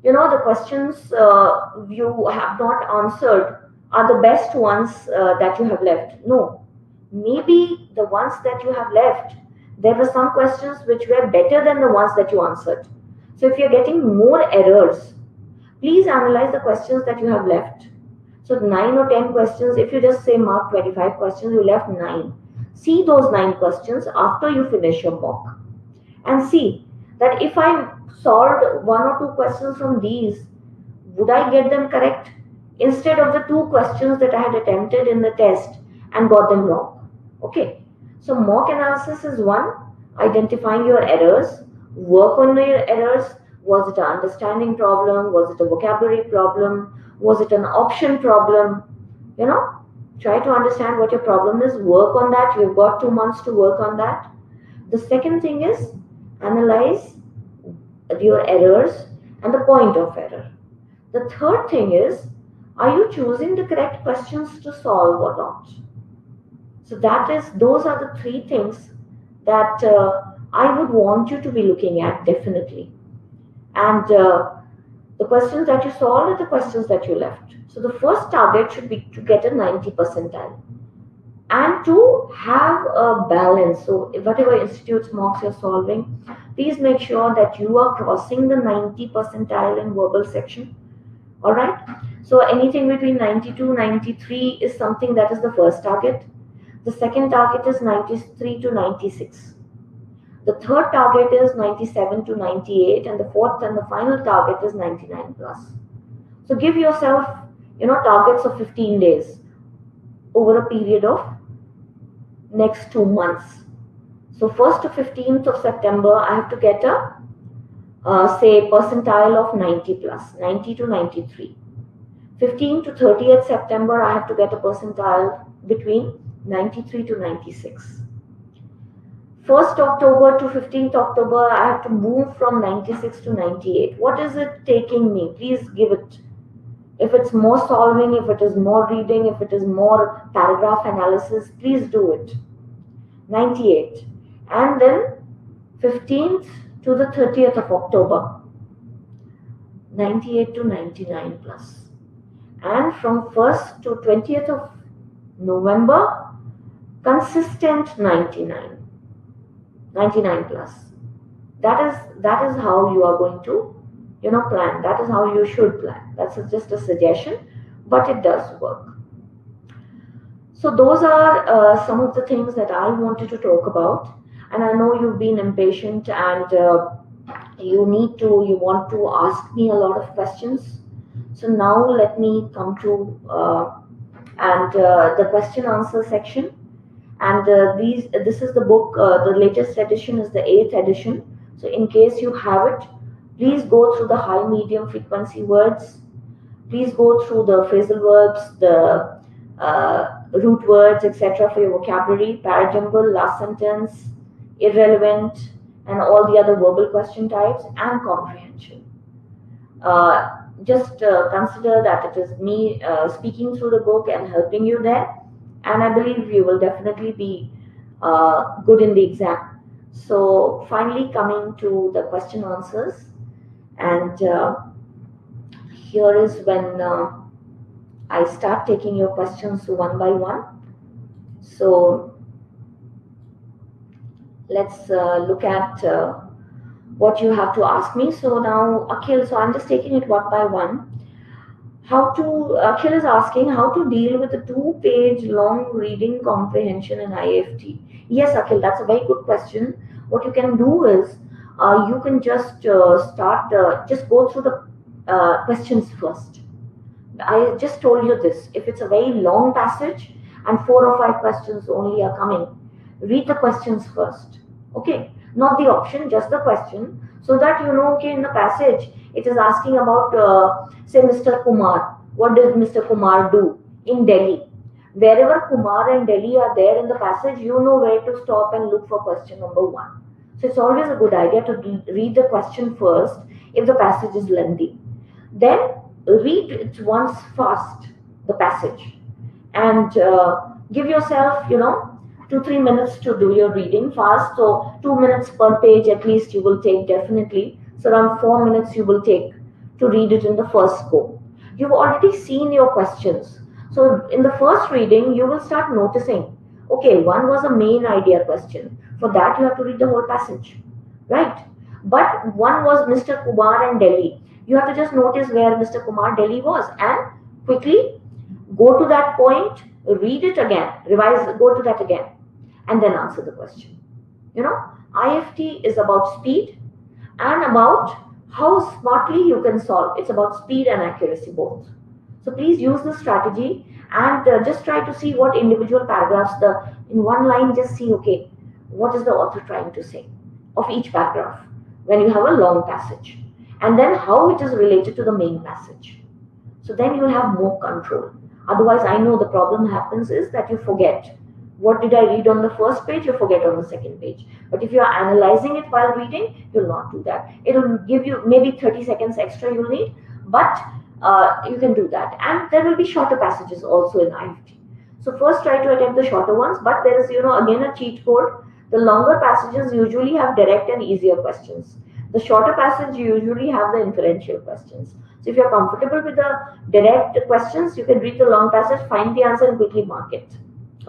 the questions you have not answered are the best ones that you have left. No, maybe the ones that you have left, there were some questions which were better than the ones that you answered. So if you're getting more errors, please analyze the questions that you have left. So 9 or 10 questions, if you just say mark 25 questions, you left 9. See those 9 questions after you finish your mock. And see that if I solved 1 or 2 questions from these, would I get them correct? Instead of the 2 questions that I had attempted in the test and got them wrong. Okay. So mock analysis is one, identifying your errors, work on your errors. Was it an understanding problem? Was it a vocabulary problem? Was it an option problem? Try to understand what your problem is, work on that. You've got 2 months to work on that. The second thing is analyze your errors and the point of error. The third thing is, are you choosing the correct questions to solve or not? So those are the 3 things that I would want you to be looking at definitely. And the questions that you solved are the questions that you left. So the first target should be to get a 90 percentile and to have a balance. So whatever institute's mocks you're solving, please make sure that you are crossing the 90 percentile in verbal section. All right. So anything between 92, 93 is something that is the first target. The second target is 93 to 96. The third target is 97 to 98, and the fourth and the final target is 99 plus. So give yourself, targets of 15 days over a period of next 2 months. So 1st to 15th of September, I have to get a, percentile of 90 plus, 90 to 93. 15th to 30th September, I have to get a percentile between 93 to 96. 1st October to 15th October, I have to move from 96 to 98. What is it taking me? Please give it. If it's more solving, if it is more reading, if it is more paragraph analysis, please do it. 98. And then 15th to the 30th of October, 98 to 99 plus. And from 1st to 20th of November, consistent 99 plus. That is how you are going to plan. That is how you should plan. That's just a suggestion, but it does work. So those are some of the things that I wanted to talk about, and I know you've been impatient and you want to ask me a lot of questions. So now let me come to the question answer section. And this is the book, the latest edition is the 8th edition. So in case you have it, please go through the high, medium frequency words. Please go through the phrasal verbs, the root words, etc. for your vocabulary, parajumble, last sentence, irrelevant, and all the other verbal question types, and comprehension. Just consider that it is me speaking through the book and helping you there. And I believe you will definitely be good in the exam. So finally coming to the question answers, and here is when I start taking your questions one by one. So let's look at what you have to ask me. So now, Akhil, so I'm just taking it one by one. Akhil is asking how to deal with a 2-page long reading comprehension in IIFT. Yes, Akhil, that's a very good question. What you can do is you can just just go through the questions first. I just told you this. If it's a very long passage and 4 or 5 questions only are coming, read the questions first. Okay, not the option, just the question, so that you know, okay, in the passage it is asking about, say, Mr. Kumar. What did Mr. Kumar do in Delhi? Wherever Kumar and Delhi are there in the passage, you know where to stop and look for question number 1. So it's always a good idea to read the question first if the passage is lengthy. Then read it once fast, the passage, and give yourself, 2-3 minutes to do your reading fast. So 2 minutes per page at least you will take, definitely. So around 4 minutes you will take to read it in the first go. You've already seen your questions. So in the first reading, you will start noticing, okay, one was a main idea question. For that, you have to read the whole passage, right? But one was Mr. Kumar and Delhi. You have to just notice where Mr. Kumar Delhi was and quickly go to that point, read it again, revise, go to that again, and then answer the question. IIFT is about speed and about how smartly you can solve. It's about speed and accuracy both. So please use this strategy and just try to see what individual paragraphs, in one line, just see, okay, what is the author trying to say of each paragraph when you have a long passage, and then how it is related to the main passage. So then you'll have more control. Otherwise, I know the problem happens is that you forget. What did I read on the first page? You forget on the second page. But if you are analyzing it while reading, you'll not do that. It'll give you maybe 30 seconds extra you'll need, but you can do that. And there will be shorter passages also in IIFT. So first try to attempt the shorter ones, but there is, again, a cheat code. The longer passages usually have direct and easier questions. The shorter passage usually have the inferential questions. So if you're comfortable with the direct questions, you can read the long passage, find the answer and quickly mark it.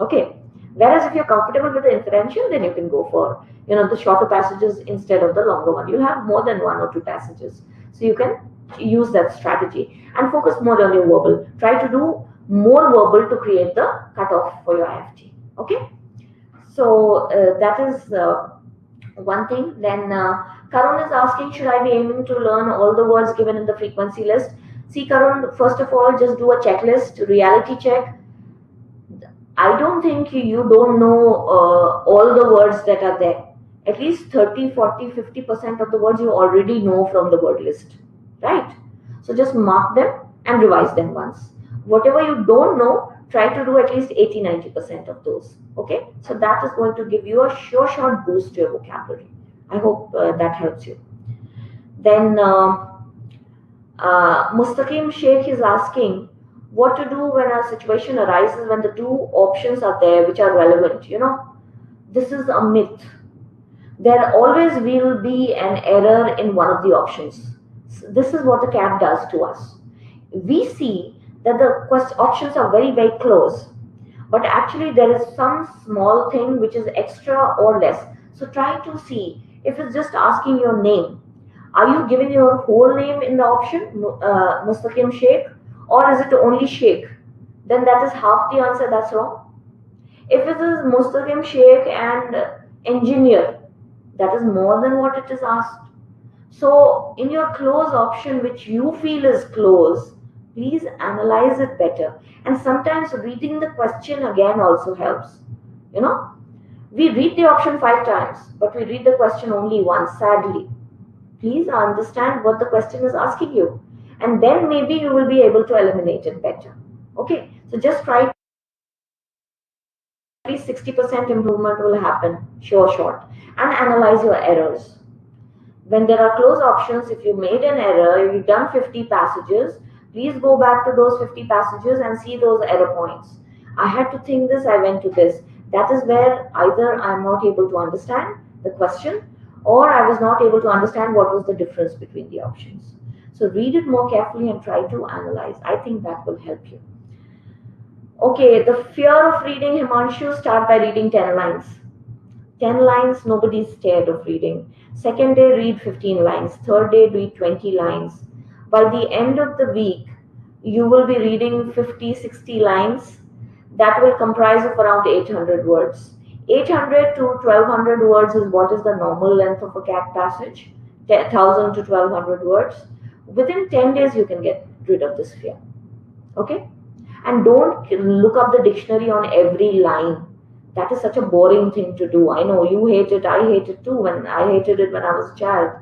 Okay. Whereas if you're comfortable with the inferential, then you can go for, the shorter passages instead of the longer one. You'll have more than 1 or 2 passages. So you can use that strategy and focus more on your verbal. Try to do more verbal to create the cutoff for your IIFT. Okay. So that is one thing. Then Karun is asking, should I be aiming to learn all the words given in the frequency list? See, Karun, first of all, just do a checklist, reality check. I don't think you don't know all the words that are there. At least 30, 40, 50% of the words you already know from the word list, right? So just mark them and revise them once. Whatever you don't know, try to do at least 80, 90% of those. Okay, so that is going to give you a short boost to your vocabulary. I hope that helps you. Then Mustaqim Sheikh is asking, what to do when a situation arises when the 2 options are there which are relevant. This is a myth. There always will be an error in one of the options. So this is what the CAT does to us. We see that the options are very, very close, but actually there is some small thing which is extra or less. So try to see if it's just asking your name. Are you giving your whole name in the option, Mustaqim Sheikh? Or is it only Sheikh? Then that is half the answer, that's wrong. If it is Mustaqim Sheikh and engineer, that is more than what it is asked. So in your close option, which you feel is close, please analyze it better. And sometimes reading the question again also helps. We read the option 5 times, but we read the question only once, sadly. Please understand what the question is asking you. And then maybe you will be able to eliminate it better. Okay, so just try. At least 60% improvement will happen, short. And analyze your errors. When there are close options, if you made an error, you've done 50 passages, please go back to those 50 passages and see those error points. I had to think this, I went to this. That is where either I'm not able to understand, the question, or I was not able to understand what was the difference between the options. So read it more carefully and try to analyze. I think that will help you. Okay, the fear of reading, Himanshu, start by reading 10 lines. 10 lines, nobody's scared of reading. Second day, read 15 lines. Third day, read 20 lines. By the end of the week, you will be reading 50, 60 lines. That will comprise of around 800 words. 800 to 1200 words is what is the normal length of a CAT passage. 1000 to 1200 words. Within 10 days, you can get rid of this fear. Okay? And don't look up the dictionary on every line. That is such a boring thing to do. I know you hate it. I hate it too. When I hated it when I was a child.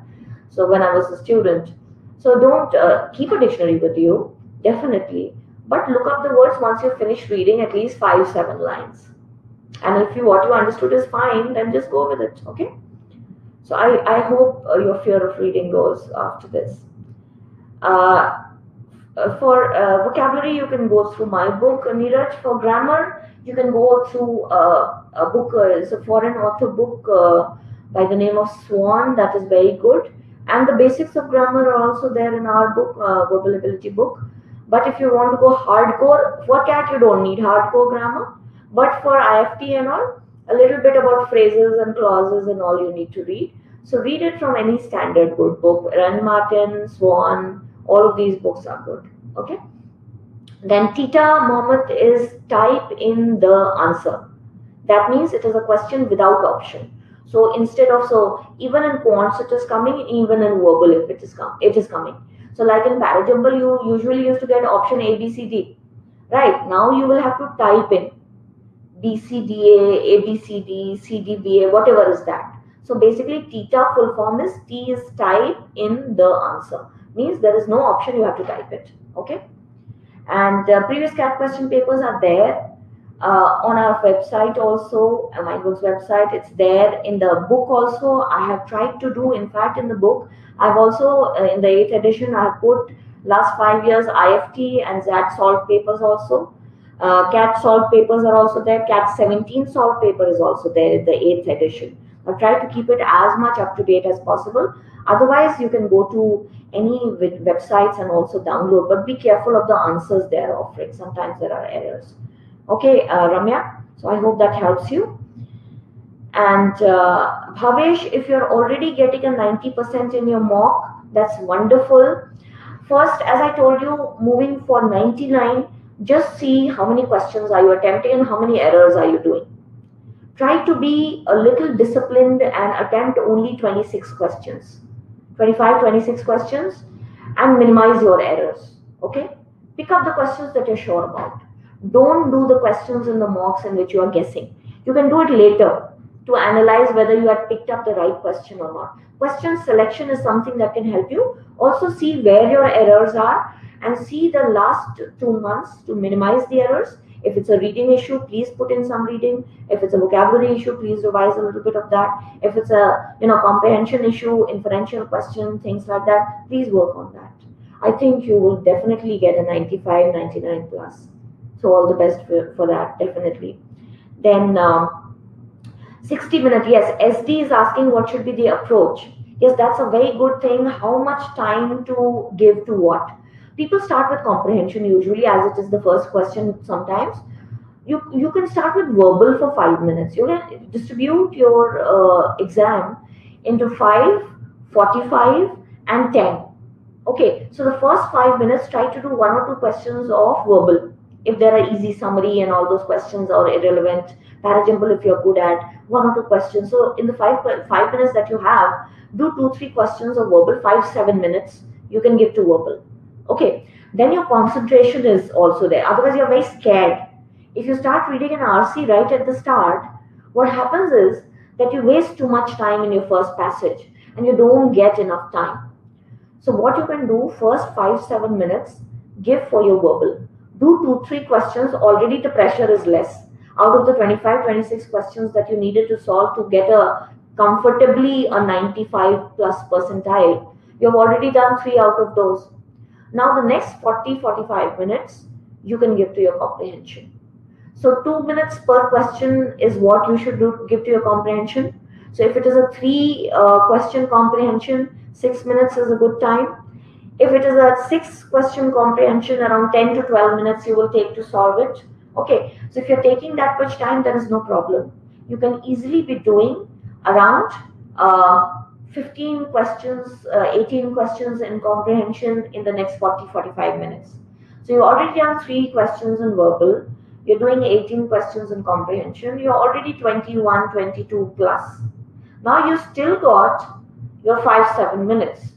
So when I was a student. So don't keep a dictionary with you, definitely. But look up the words once you finish reading at least 5-7 lines. And if what you understood is fine, then just go with it. Okay. So I hope your fear of reading goes after this. For vocabulary, you can go through my book, Neeraj. For grammar, you can go through a book, it's a foreign author book by the name of Swan, that is very good. And the basics of grammar are also there in our book, Verbal Ability book. But if you want to go hardcore, for CAT, you don't need hardcore grammar. But for IIFT and all, a little bit about phrases and clauses and all you need to read. So read it from any standard good book. Ren Martin, Swan, all of these books are good. Okay. Then Tita Mohammed is type in the answer. That means it is a question without option. So instead of, so even in quants it is coming, even in verbal if it is coming. So like in parajumble, you usually used to get option A, B, C, D. Right. Now you will have to type in B, C, D, A, B, C, D, C, D, B, A, whatever is that. So basically Tita full form is T is type in the answer. Means there is no option, you have to type it. Okay. And previous CAT question papers are there on our website also, Mindworkzz website. It's there in the book also. I have tried to do, in fact, in the book, I've also, in the 8th edition, I have put last 5 years IIFT and XAT solved papers also. CAT solved papers are also there. CAT 17 solved paper is also there in the 8th edition. I've tried to keep it as much up to date as possible. Otherwise, you can go to any websites and also download, but be careful of the answers they're offering. Sometimes there are errors. Okay, Ramya, so I hope that helps you. And Bhavesh, if you're already getting a 90% in your mock, that's wonderful. First, as I told you, moving for 99, just see how many questions are you attempting and how many errors are you doing. Try to be a little disciplined and attempt only 26 questions. 25, 26 questions and minimize your errors. Okay? Pick up the questions that you're sure about. Don't do the questions in the mocks in which you are guessing. You can do it later to analyze whether you had picked up the right question or not. Question selection is something that can help you. Also see where your errors are and see the last 2 months to minimize the errors. If it's a reading issue, please put in some reading. If it's a vocabulary issue, please revise a little bit of that. If it's a comprehension issue, inferential question, things like that, please work on that. I think you will definitely get a 95, 99 plus. So all the best for that, definitely. Then 60 minutes, yes, SD is asking what should be the approach. Yes, that's a very good thing. How much time to give to what? People start with comprehension usually, as it is the first question sometimes. You can start with verbal for 5 minutes. You can distribute your exam into 5, 45 and 10. Okay, so the first 5 minutes, try to do 1 or 2 questions of verbal. If there are easy summary and all those questions are irrelevant, parajumble if you're good at, 1 or 2 questions. So in the 5 minutes that you have, do 2-3 questions of verbal, 5-7 minutes you can give to verbal. Okay, then your concentration is also there. Otherwise, you're very scared. If you start reading an RC right at the start, what happens is that you waste too much time in your first passage and you don't get enough time. So what you can do, first 5-7 minutes, give for your verbal. Do 2-3 questions, already the pressure is less. Out of the 25-26 questions that you needed to solve to get a comfortably a 95 plus percentile, you've already done 3 out of those. Now the next 40-45 minutes you can give to your comprehension. So 2 minutes per question is what you should give to your comprehension. So if it is a 3 question comprehension, 6 minutes is a good time. If it is a 6 question comprehension, around 10 to 12 minutes you will take to solve it. Okay, so if you're taking that much time, there is no problem. You can easily be doing around 15 questions, 18 questions in comprehension in the next 40-45 minutes. So you already done 3 questions in verbal, you're doing 18 questions in comprehension, you're already 21, 22 plus. Now you still got your 5-7 minutes.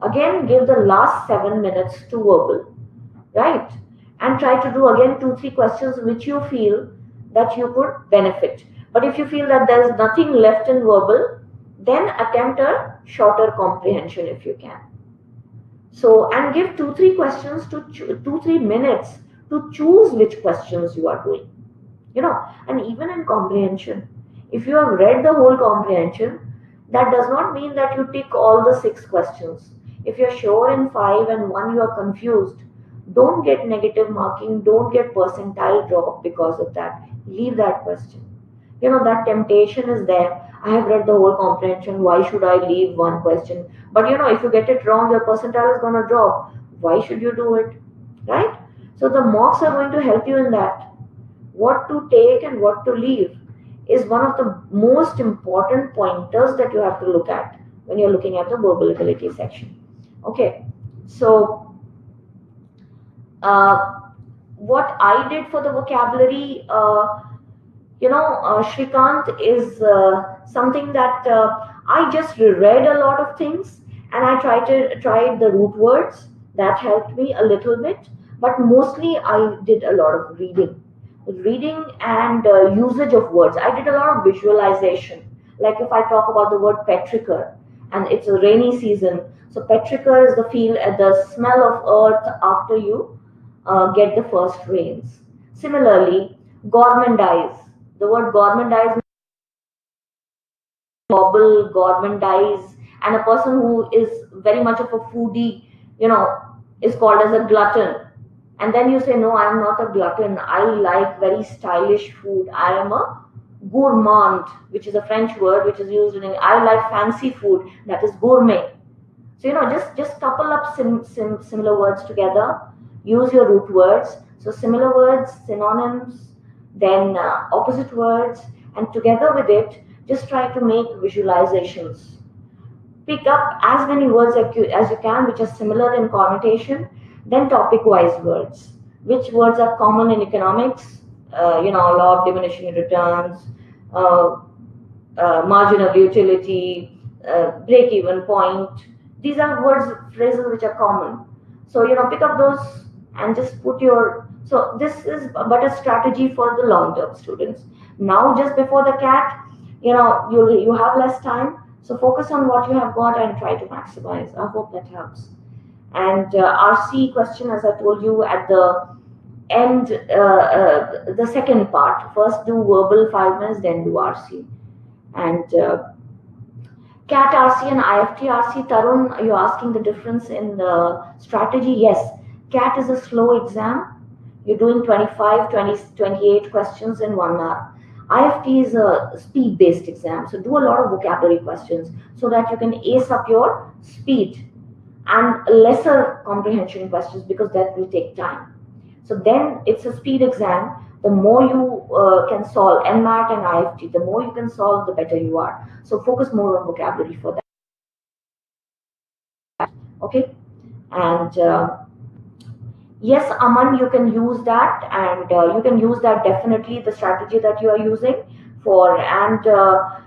Again, give the last 7 minutes to verbal, right? And try to do again 2-3 questions which you feel that you could benefit. But if you feel that there is nothing left in verbal, then attempt a shorter comprehension if you can. So, and give 2-3 questions to 2-3 minutes to choose which questions you are doing. And even in comprehension, if you have read the whole comprehension, that does not mean that you tick all the 6 questions. If you're sure in 5 and 1 you are confused, don't get negative marking, don't get percentile drop because of that. Leave that question. That temptation is there. I have read the whole comprehension, why should I leave one question? But if you get it wrong, your percentile is going to drop. Why should you do it? Right? So the mocks are going to help you in that. What to take and what to leave is one of the most important pointers that you have to look at when you're looking at the verbal ability section. Okay, so what I did for the vocabulary, Shrikant, is something that I just reread a lot of things, and I tried the root words. That helped me a little bit, but mostly I did a lot of reading and usage of words. I did a lot of visualization. Like if I talk about the word petrichor, and it's a rainy season, so petrichor is the smell of earth after you get the first rains. Similarly, gourmandize. The word gourmandize, gobble, gourmandize, and a person who is very much of a foodie, is called as a glutton. And then you say, no, I am not a glutton. I like very stylish food. I am a gourmand, which is a French word which is used in, I like fancy food, that is gourmet. So, just couple up similar words together. Use your root words. So similar words, synonyms, then opposite words, and together with it, just try to make visualizations. Pick up as many words as you can which are similar in connotation. Then topic-wise words. Which words are common in economics? Law of diminishing returns, margin of utility, break-even point. These are words, phrases which are common. So, pick up those and just put your... So this is but a strategy for the long-term students. Now, just before the CAT, you have less time. So focus on what you have got and try to maximize. I hope that helps. And RC question, as I told you at the end, the second part. First do verbal 5 minutes, then do RC. And CAT RC and IIFT RC, Tarun, you're asking the difference in strategy. Yes, CAT is a slow exam. You're doing 25, 20, 28 questions in 1 hour. IIFT is a speed-based exam. So do a lot of vocabulary questions so that you can ace up your speed, and lesser comprehension questions because that will take time. So then it's a speed exam. The more you can solve NMAT and IIFT, the more you can solve, the better you are. So focus more on vocabulary for that. Okay, and yes, Aman, you can use that, and you can use that definitely, the strategy that you are using for, and the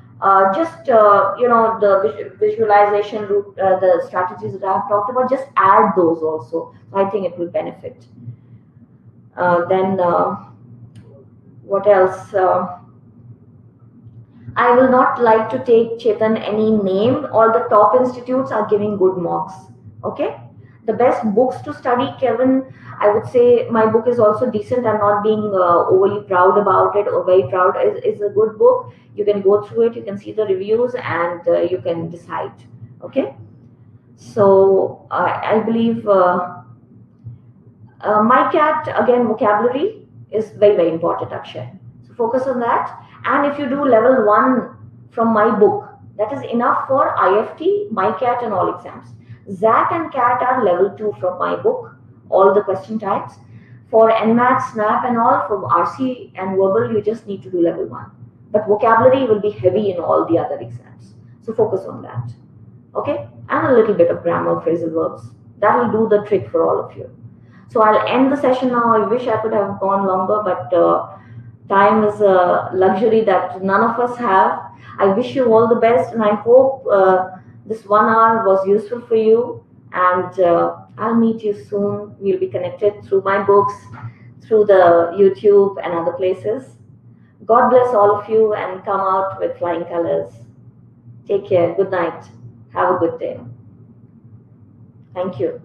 visualization route, the strategies that I have talked about, just add those also. I think it will benefit. Then what else? I will not like to take, Chetan, any name. All the top institutes are giving good mocks. Okay. The best books to study, Kevin, I would say my book is also decent. I'm not being overly proud about it or very proud. It's a good book. You can go through it, you can see the reviews, and you can decide. Okay. So I believe my cat, again, vocabulary is very, very important, Akshay. So focus on that. And if you do level 1 from my book, That is enough for IIFT, MyCAT and all exams. ZAT and CAT are level 2 from my book, all the question types. For NMAT, SNAP and all, for RC and verbal, you just need to do level 1. But vocabulary will be heavy in all the other exams. So focus on that. Okay? And a little bit of grammar, phrasal verbs. That will do the trick for all of you. So I'll end the session now. I wish I could have gone longer, but time is a luxury that none of us have. I wish you all the best, and I hope this 1 hour was useful for you. And I'll meet you soon. We'll be connected through my books, through the YouTube and other places. God bless all of you and come out with flying colors. Take care. Good night. Have a good day. Thank you.